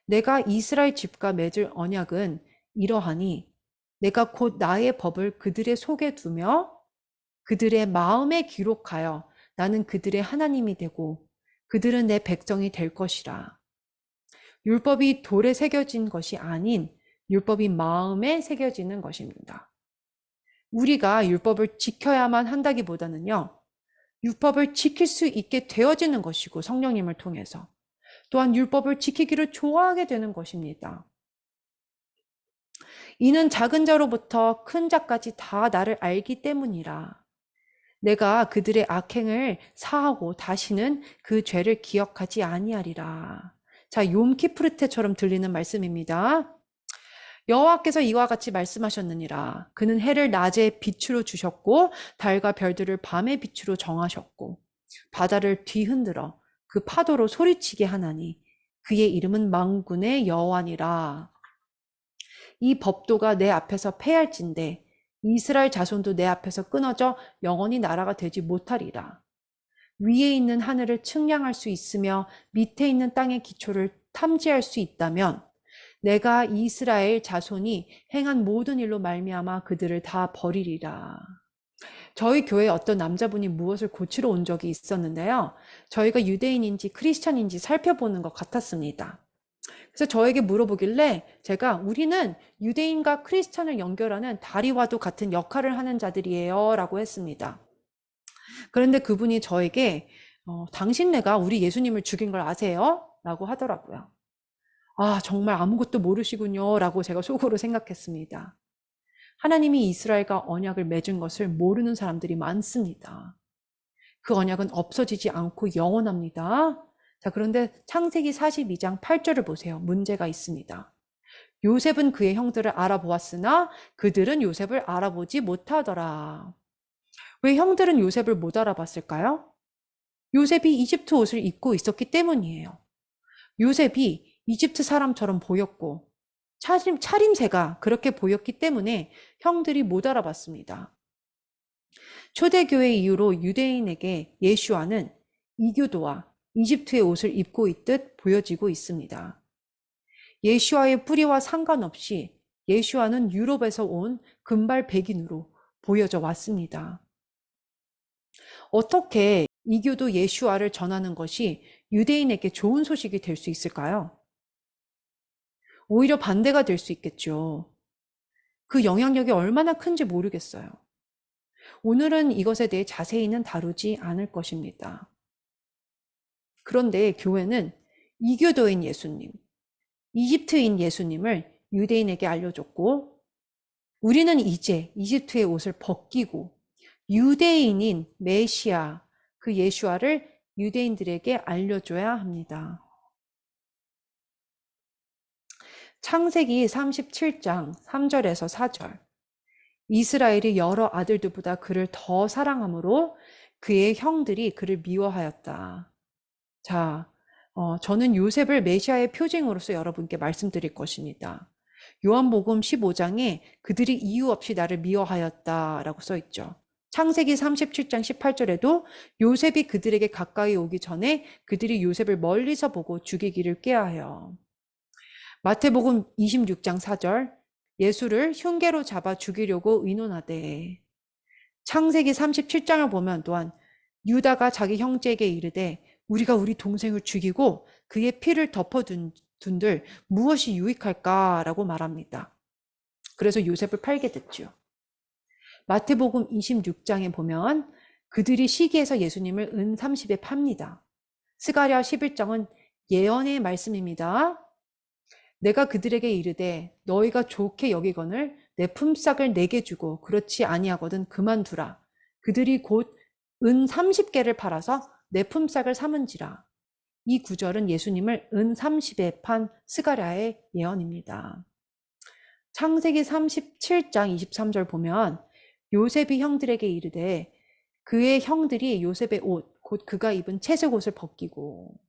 내가 이스라엘 집과 맺을 언약은 이러하니 내가 곧 나의 법을 그들의 속에 두며 그들의 마음에 기록하여 나는 그들의 하나님이 되고 그들은 내 백성이 될 것이라. 율법이 돌에 새겨진 것이 아닌 율법이 마음에 새겨지는 것입니다. 우리가 율법을 지켜야만 한다기보다는요, 율법을 지킬 수 있게 되어지는 것이고 성령님을 통해서 또한 율법을 지키기를 좋아하게 되는 것입니다. 이는 작은 자로부터 큰 자까지 다 나를 알기 때문이라. 내가 그들의 악행을 사하고 다시는 그 죄를 기억하지 아니하리라. 자, 욤키프르테처럼 들리는 말씀입니다. 여호와께서 이와 같이 말씀하셨느니라. 그는 해를 낮에 빛으로 주셨고 달과 별들을 밤의 빛으로 정하셨고 바다를 뒤흔들어 그 파도로 소리치게 하나니 그의 이름은 만군의 여호와니라. 이 법도가 내 앞에서 패할진대 이스라엘 자손도 내 앞에서 끊어져 영원히 나라가 되지 못하리라. 위에 있는 하늘을 측량할 수 있으며 밑에 있는 땅의 기초를 탐지할 수 있다면 내가 이스라엘 자손이 행한 모든 일로 말미암아 그들을 다 버리리라. 저희 교회에 어떤 남자분이 무엇을 고치러 온 적이 있었는데요. 저희가 유대인인지 크리스찬인지 살펴보는 것 같았습니다. 그래서 저에게 물어보길래 제가 우리는 유대인과 크리스찬을 연결하는 다리와도 같은 역할을 하는 자들이에요 라고 했습니다. 그런데 그분이 저에게 당신네가 우리 예수님을 죽인 걸 아세요? 라고 하더라고요. 아, 정말 아무것도 모르시군요 라고 제가 속으로 생각했습니다. 하나님이 이스라엘과 언약을 맺은 것을 모르는 사람들이 많습니다. 그 언약은 없어지지 않고 영원합니다. 자, 그런데 창세기 42장 8절을 보세요. 문제가 있습니다. 요셉은 그의 형들을 알아보았으나 그들은 요셉을 알아보지 못하더라. 왜 형들은 요셉을 못 알아봤을까요? 요셉이 이집트 옷을 입고 있었기 때문이에요. 요셉이 이집트 사람처럼 보였고 차림새가 그렇게 보였기 때문에 형들이 못 알아봤습니다. 초대교회 이후로 유대인에게 예수아는 이교도와 이집트의 옷을 입고 있듯 보여지고 있습니다. 예수아의 뿌리와 상관없이 예수아는 유럽에서 온 금발 백인으로 보여져 왔습니다. 어떻게 이교도 예수아를 전하는 것이 유대인에게 좋은 소식이 될 수 있을까요? 오히려 반대가 될 수 있겠죠. 그 영향력이 얼마나 큰지 모르겠어요. 오늘은 이것에 대해 자세히는 다루지 않을 것입니다. 그런데 교회는 이교도인 예수님, 이집트인 예수님을 유대인에게 알려줬고 우리는 이제 이집트의 옷을 벗기고 유대인인 메시아, 그 예수아를 유대인들에게 알려줘야 합니다. 창세기 37장 3절에서 4절. 이스라엘이 여러 아들들보다 그를 더 사랑하므로 그의 형들이 그를 미워하였다. 자, 저는 요셉을 메시아의 표징으로서 여러분께 말씀드릴 것입니다. 요한복음 15장에 그들이 이유 없이 나를 미워하였다라고 써 있죠. 창세기 37장 18절에도 요셉이 그들에게 가까이 오기 전에 그들이 요셉을 멀리서 보고 죽이기를 꾀하여. 마태복음 26장 4절, 예수를 흉계로 잡아 죽이려고 의논하되. 창세기 37장을 보면 또한 유다가 자기 형제에게 이르되 우리가 우리 동생을 죽이고 그의 피를 덮어둔들 무엇이 유익할까라고 말합니다. 그래서 요셉을 팔게 됐죠. 마태복음 26장에 보면 그들이 시기해서 예수님을 은 30에 팝니다. 스가랴 11장은 예언의 말씀입니다. 내가 그들에게 이르되 너희가 좋게 여기거늘 내 품삯을 내게 주고 그렇지 아니하거든 그만두라. 그들이 곧 은 30개를 팔아서 내 품삯을 삼은지라. 이 구절은 예수님을 은 30에 판 스가랴의 예언입니다. 창세기 37장 23절 보면 요셉이 형들에게 이르되 그의 형들이 요셉의 옷, 곧 그가 입은 채색 옷을 벗기고.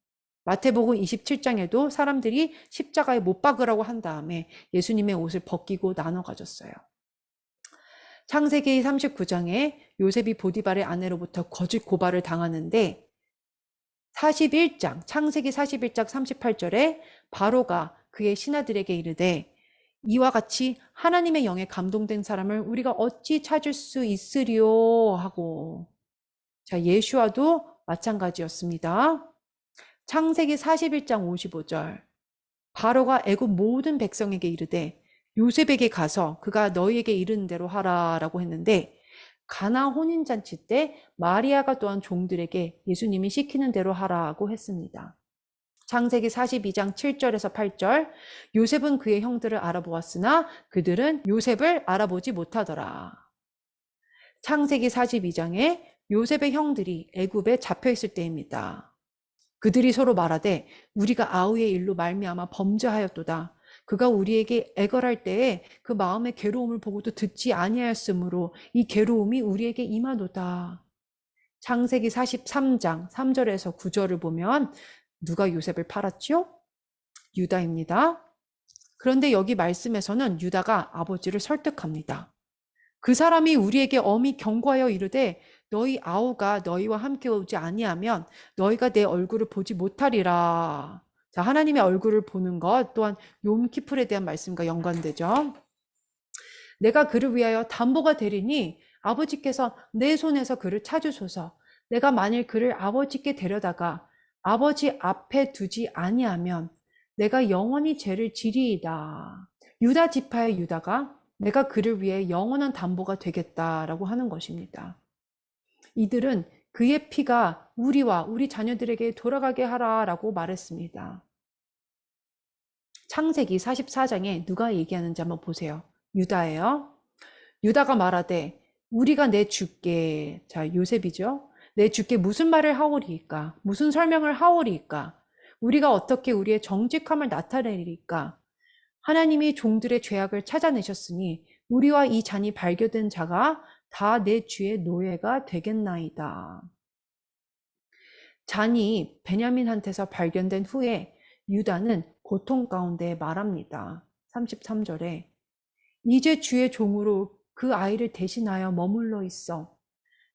마태복음 27장에도 사람들이 십자가에 못 박으라고 한 다음에 예수님의 옷을 벗기고 나눠 가졌어요. 창세기 39장에 요셉이 보디발의 아내로부터 거짓 고발을 당하는데 41장, 창세기 41장 38절에 바로가 그의 신하들에게 이르되 이와 같이 하나님의 영에 감동된 사람을 우리가 어찌 찾을 수 있으리요 하고. 자, 예수와도 마찬가지였습니다. 창세기 41장 55절, 바로가 애굽 모든 백성에게 이르되 요셉에게 가서 그가 너희에게 이르는 대로 하라라고 했는데 가나 혼인잔치 때 마리아가 또한 종들에게 예수님이 시키는 대로 하라고 했습니다. 창세기 42장 7절에서 8절, 요셉은 그의 형들을 알아보았으나 그들은 요셉을 알아보지 못하더라. 창세기 42장에 요셉의 형들이 애굽에 잡혀있을 때입니다. 그들이 서로 말하되 우리가 아우의 일로 말미암아 범죄하였도다. 그가 우리에게 애걸할 때에 그 마음의 괴로움을 보고도 듣지 아니하였으므로 이 괴로움이 우리에게 임하도다. 창세기 43장 3절에서 9절을 보면 누가 요셉을 팔았죠? 유다입니다. 그런데 여기 말씀에서는 유다가 아버지를 설득합니다. 그 사람이 우리에게 엄히 경고하여 이르되 너희 아우가 너희와 함께 오지 아니하면 너희가 내 얼굴을 보지 못하리라. 자, 하나님의 얼굴을 보는 것 또한 욤키풀에 대한 말씀과 연관되죠. 내가 그를 위하여 담보가 되리니 아버지께서 내 손에서 그를 찾으소서. 내가 만일 그를 아버지께 데려다가 아버지 앞에 두지 아니하면 내가 영원히 죄를 지리이다. 유다 지파의 유다가 내가 그를 위해 영원한 담보가 되겠다라고 하는 것입니다. 이들은 그의 피가 우리와 우리 자녀들에게 돌아가게 하라라고 말했습니다. 창세기 44장에 누가 얘기하는지 한번 보세요. 유다예요. 유다가 말하되 우리가 내 주께, 자 요셉이죠. 내 주께 무슨 말을 하오리이까? 무슨 설명을 하오리이까? 우리가 어떻게 우리의 정직함을 나타내리이까? 하나님이 종들의 죄악을 찾아내셨으니 우리와 이 잔이 발견된 자가 다 내 주의 노예가 되겠나이다. 잔이 베냐민한테서 발견된 후에 유다는 고통 가운데 말합니다. 33절에 이제 주의 종으로 그 아이를 대신하여 머물러 있어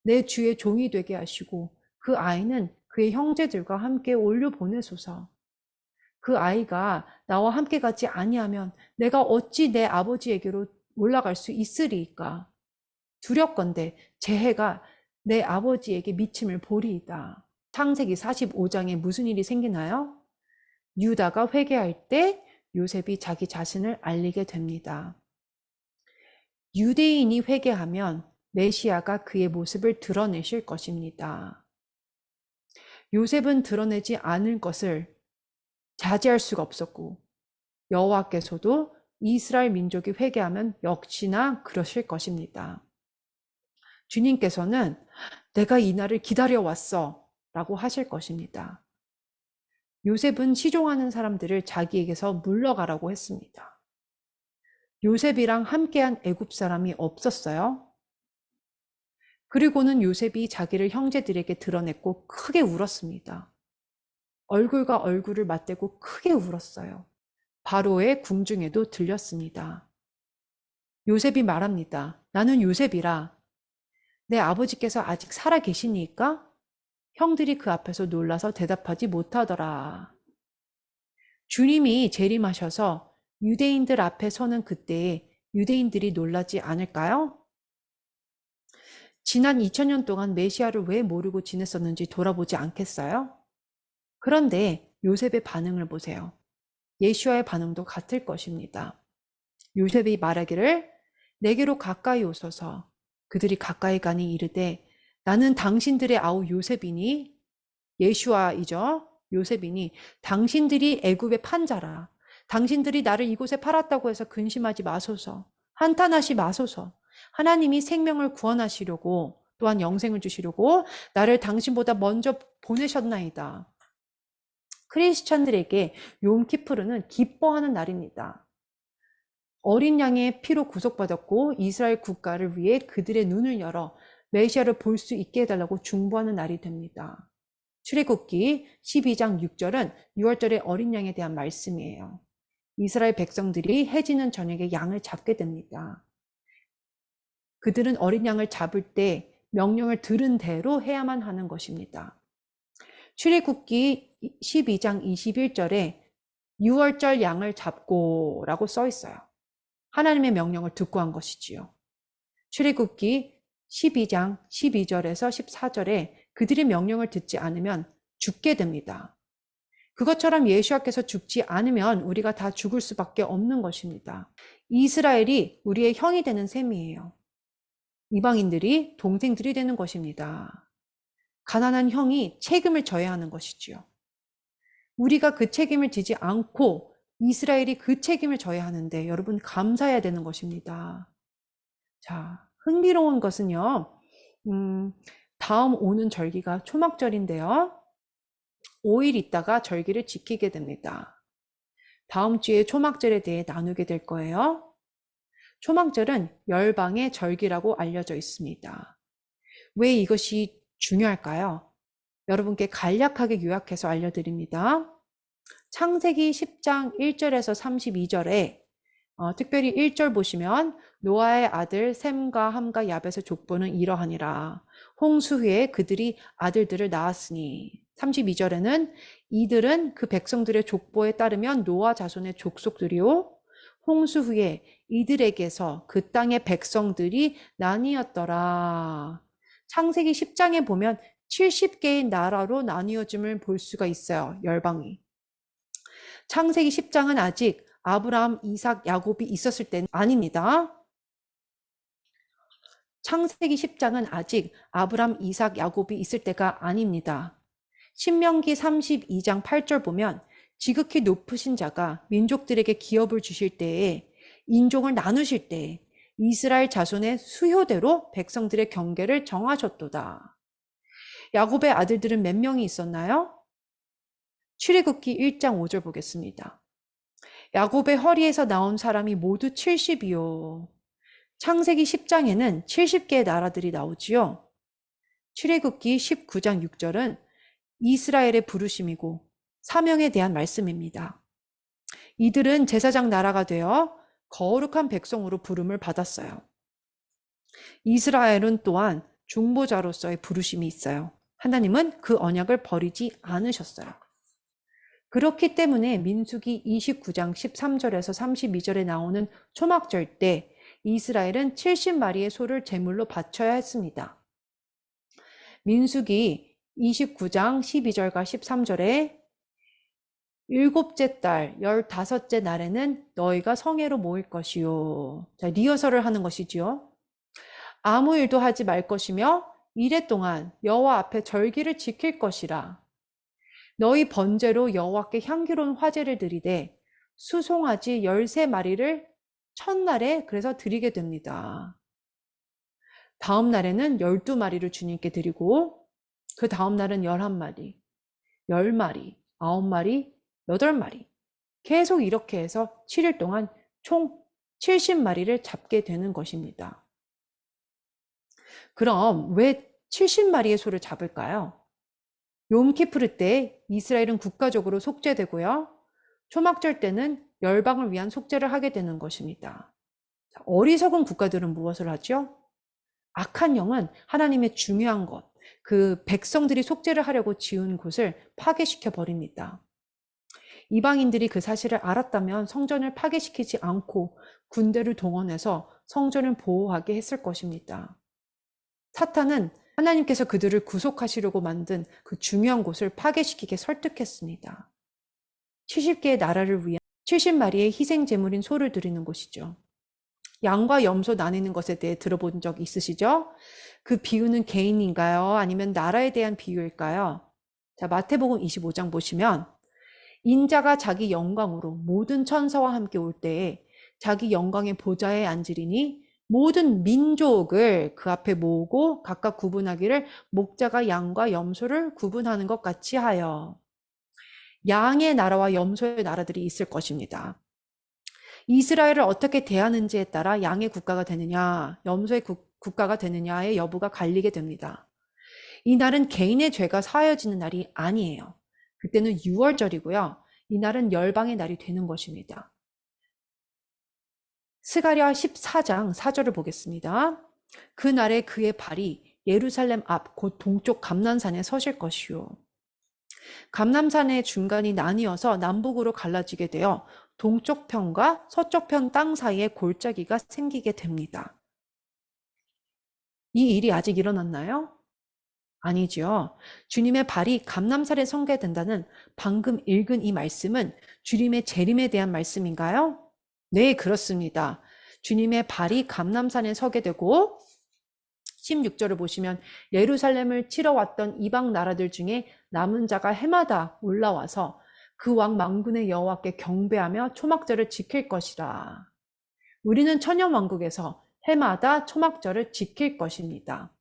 내 주의 종이 되게 하시고 그 아이는 그의 형제들과 함께 올려보내소서. 그 아이가 나와 함께 가지 아니하면 내가 어찌 내 아버지에게로 올라갈 수 있으리이까? 두렵건대 제 해가 내 아버지에게 미침을 보리이다. 창세기 45장에 무슨 일이 생기나요? 유다가 회개할 때 요셉이 자기 자신을 알리게 됩니다. 유대인이 회개하면 메시아가 그의 모습을 드러내실 것입니다. 요셉은 드러내지 않을 것을 자제할 수가 없었고 여호와께서도 이스라엘 민족이 회개하면 역시나 그러실 것입니다. 주님께서는 내가 이 날을 기다려왔어 라고 하실 것입니다. 요셉은 시종하는 사람들을 자기에게서 물러가라고 했습니다. 요셉이랑 함께한 애굽 사람이 없었어요. 그리고는 요셉이 자기를 형제들에게 드러냈고 크게 울었습니다. 얼굴과 얼굴을 맞대고 크게 울었어요. 바로의 궁중에도 들렸습니다. 요셉이 말합니다. 나는 요셉이라. 내 아버지께서 아직 살아 계시니까? 형들이 그 앞에서 놀라서 대답하지 못하더라. 주님이 재림하셔서 유대인들 앞에 서는 그때에 유대인들이 놀라지 않을까요? 지난 2000년 동안 메시아를 왜 모르고 지냈었는지 돌아보지 않겠어요? 그런데 요셉의 반응을 보세요. 예수와의 반응도 같을 것입니다. 요셉이 말하기를 내게로 가까이 오소서. 그들이 가까이 가니 이르되 나는 당신들의 아우 요셉이니 예수와이죠. 요셉이니 당신들이 애굽의 판자라. 당신들이 나를 이곳에 팔았다고 해서 근심하지 마소서. 한탄하시 마소서. 하나님이 생명을 구원하시려고 또한 영생을 주시려고 나를 당신보다 먼저 보내셨나이다. 크리스천들에게 욤키푸르는 기뻐하는 날입니다. 어린 양의 피로 구속받았고 이스라엘 국가를 위해 그들의 눈을 열어 메시아를 볼 수 있게 해달라고 중보하는 날이 됩니다. 출애굽기 12장 6절은 6월절의 어린 양에 대한 말씀이에요. 이스라엘 백성들이 해지는 저녁에 양을 잡게 됩니다. 그들은 어린 양을 잡을 때 명령을 들은 대로 해야만 하는 것입니다. 출애굽기 12장 21절에 6월절 양을 잡고 라고 써 있어요. 하나님의 명령을 듣고 한 것이지요. 출애굽기 12장 12절에서 14절에 그들의 명령을 듣지 않으면 죽게 됩니다. 그것처럼 예수와께서 죽지 않으면 우리가 다 죽을 수밖에 없는 것입니다. 이스라엘이 우리의 형이 되는 셈이에요. 이방인들이 동생들이 되는 것입니다. 가난한 형이 책임을 져야 하는 것이지요. 우리가 그 책임을 지지 않고 이스라엘이 그 책임을 져야 하는데 여러분 감사해야 되는 것입니다. 자, 흥미로운 것은요. 다음 오는 절기가 초막절인데요. 5일 있다가 절기를 지키게 됩니다. 다음 주에 초막절에 대해 나누게 될 거예요. 초막절은 열방의 절기라고 알려져 있습니다. 왜 이것이 중요할까요? 여러분께 간략하게 요약해서 알려드립니다. 창세기 10장 1절에서 32절에 특별히 1절 보시면 노아의 아들 셈과 함과 야벳의 족보는 이러하니라. 홍수 후에 그들이 아들들을 낳았으니 32절에는 이들은 그 백성들의 족보에 따르면 노아 자손의 족속들이요 홍수 후에 이들에게서 그 땅의 백성들이 나뉘었더라. 창세기 10장에 보면 70개의 나라로 나뉘어짐을 볼 수가 있어요. 열방이. 창세기 10장은 아직 아브라함, 이삭, 야곱이 있었을 때는 아닙니다. 창세기 10장은 아직 아브라함, 이삭, 야곱이 있을 때가 아닙니다. 신명기 32장 8절 보면 지극히 높으신 자가 민족들에게 기업을 주실 때에 인종을 나누실 때에 이스라엘 자손의 수효대로 백성들의 경계를 정하셨도다. 야곱의 아들들은 몇 명이 있었나요? 출애굽기 1장 5절 보겠습니다. 야곱의 허리에서 나온 사람이 모두 70이요. 창세기 10장에는 70개의 나라들이 나오지요. 출애굽기 19장 6절은 이스라엘의 부르심이고 사명에 대한 말씀입니다. 이들은 제사장 나라가 되어 거룩한 백성으로 부름을 받았어요. 이스라엘은 또한 중보자로서의 부르심이 있어요. 하나님은 그 언약을 버리지 않으셨어요. 그렇기 때문에 민수기 29장 13절에서 32절에 나오는 초막절 때 이스라엘은 70마리의 소를 제물로 바쳐야 했습니다. 민수기 29장 12절과 13절에 일곱째 달 15째 날에는 너희가 성회로 모일 것이요. 자, 리허설을 하는 것이지요. 아무 일도 하지 말 것이며 이래 동안 여호와 앞에 절기를 지킬 것이라. 너희 번제로 여호와께 향기로운 화제를 드리되 수송아지 13마리를 첫날에 그래서 드리게 됩니다. 다음 날에는 12마리를 주님께 드리고 그 다음 날은 11마리, 10마리, 9마리, 8마리 계속 이렇게 해서 7일 동안 총 70마리를 잡게 되는 것입니다. 그럼 왜 70마리의 소를 잡을까요? 욤키프르 때 이스라엘은 국가적으로 속죄되고요. 초막절 때는 열방을 위한 속죄를 하게 되는 것입니다. 어리석은 국가들은 무엇을 하죠? 악한 영은 하나님의 중요한 것, 그 백성들이 속죄를 하려고 지은 곳을 파괴시켜 버립니다. 이방인들이 그 사실을 알았다면 성전을 파괴시키지 않고 군대를 동원해서 성전을 보호하게 했을 것입니다. 사탄은 하나님께서 그들을 구속하시려고 만든 그 중요한 곳을 파괴시키게 설득했습니다. 70개의 나라를 위한 70마리의 희생 제물인 소를 드리는 곳이죠. 양과 염소 나뉘는 것에 대해 들어본 적 있으시죠? 그 비유는 개인인가요? 아니면 나라에 대한 비유일까요? 자, 마태복음 25장 보시면 인자가 자기 영광으로 모든 천사와 함께 올 때에 자기 영광의 보좌에 앉으리니 모든 민족을 그 앞에 모으고 각각 구분하기를 목자가 양과 염소를 구분하는 것 같이 하여. 양의 나라와 염소의 나라들이 있을 것입니다. 이스라엘을 어떻게 대하는지에 따라 양의 국가가 되느냐, 염소의 국가가 되느냐의 여부가 갈리게 됩니다. 이 날은 개인의 죄가 사하여지는 날이 아니에요. 그때는 6월절이고요. 이 날은 열방의 날이 되는 것입니다. 스가랴 14장 4절을 보겠습니다. 그 날에 그의 발이 예루살렘 앞 곧 동쪽 감난산에 서실 것이요. 감난산의 중간이 나뉘어서 남북으로 갈라지게 되어 동쪽 편과 서쪽 편 땅 사이에 골짜기가 생기게 됩니다. 이 일이 아직 일어났나요? 아니죠. 주님의 발이 감람산에 서게 된다는 방금 읽은 이 말씀은 주님의 재림에 대한 말씀인가요? 네, 그렇습니다. 주님의 발이 감람산에 서게 되고 16절을 보시면 예루살렘을 치러 왔던 이방 나라들 중에 남은 자가 해마다 올라와서 그 왕 만군의 여호와께 경배하며 초막절을 지킬 것이라. 우리는 천년왕국에서 해마다 초막절을 지킬 것입니다.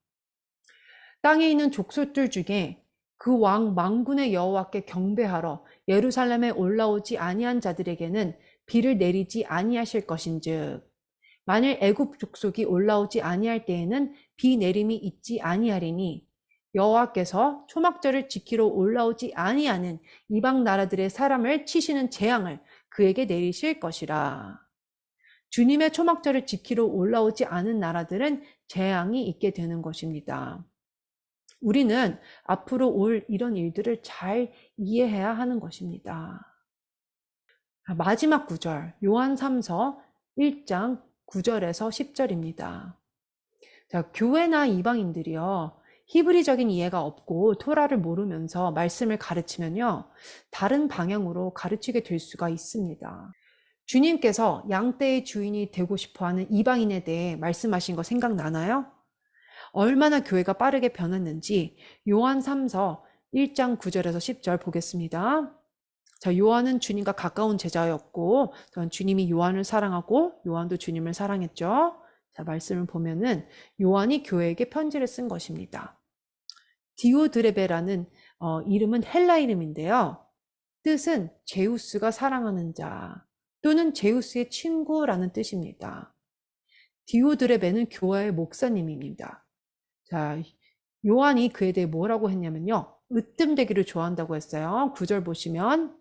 땅에 있는 족속들 중에 그 왕 만군의 여호와께 경배하러 예루살렘에 올라오지 아니한 자들에게는 비를 내리지 아니하실 것인즉 만일 애굽 족속이 올라오지 아니할 때에는 비 내림이 있지 아니하리니 여호와께서 초막절을 지키러 올라오지 아니하는 이방 나라들의 사람을 치시는 재앙을 그에게 내리실 것이라. 주님의 초막절을 지키러 올라오지 않은 나라들은 재앙이 있게 되는 것입니다. 우리는 앞으로 올 이런 일들을 잘 이해해야 하는 것입니다. 마지막 구절, 요한 3서 1장 9절에서 10절입니다. 자, 교회나 이방인들이요, 히브리적인 이해가 없고 토라를 모르면서 말씀을 가르치면요, 다른 방향으로 가르치게 될 수가 있습니다. 주님께서 양떼의 주인이 되고 싶어하는 이방인에 대해 말씀하신 거 생각나나요? 얼마나 교회가 빠르게 변했는지 요한 3서 1장 9절에서 10절 보겠습니다. 자, 요한은 주님과 가까운 제자였고 주님이 요한을 사랑하고 요한도 주님을 사랑했죠. 자, 말씀을 보면은 요한이 교회에게 편지를 쓴 것입니다. 디오드레베라는 이름은 헬라 이름인데요. 뜻은 제우스가 사랑하는 자 또는 제우스의 친구라는 뜻입니다. 디오드레베는 교회의 목사님입니다. 자, 요한이 그에 대해 뭐라고 했냐면요. 으뜸되기를 좋아한다고 했어요. 9절 보시면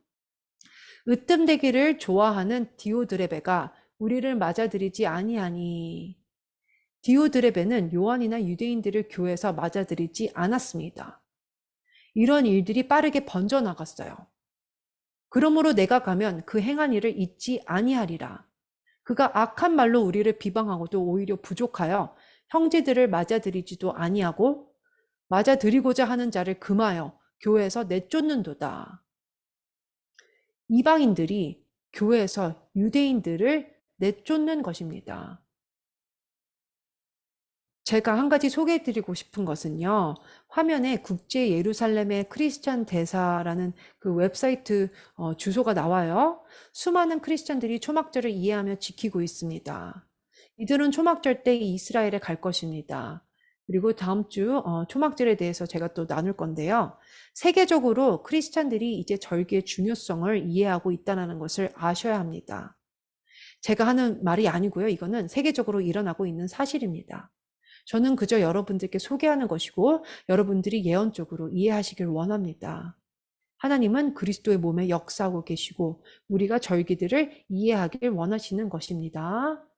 으뜸되기를 좋아하는 디오드레베가 우리를 맞아들이지 아니하니. 디오드레베는 요한이나 유대인들을 교회에서 맞아들이지 않았습니다. 이런 일들이 빠르게 번져나갔어요. 그러므로 내가 가면 그 행한 일을 잊지 아니하리라. 그가 악한 말로 우리를 비방하고도 오히려 부족하여 형제들을 맞아들이지도 아니하고 맞아들이고자 하는 자를 금하여 교회에서 내쫓는도다. 이방인들이 교회에서 유대인들을 내쫓는 것입니다. 제가 한 가지 소개해드리고 싶은 것은요. 화면에 국제 예루살렘의 크리스찬 대사라는 그 웹사이트 주소가 나와요. 수많은 크리스찬들이 초막절을 이해하며 지키고 있습니다. 이들은 초막절 때 이스라엘에 갈 것입니다. 그리고 다음 주 초막절에 대해서 제가 또 나눌 건데요. 세계적으로 크리스찬들이 이제 절기의 중요성을 이해하고 있다는 것을 아셔야 합니다. 제가 하는 말이 아니고요. 이거는 세계적으로 일어나고 있는 사실입니다. 저는 그저 여러분들께 소개하는 것이고 여러분들이 예언적으로 이해하시길 원합니다. 하나님은 그리스도의 몸에 역사하고 계시고 우리가 절기들을 이해하길 원하시는 것입니다.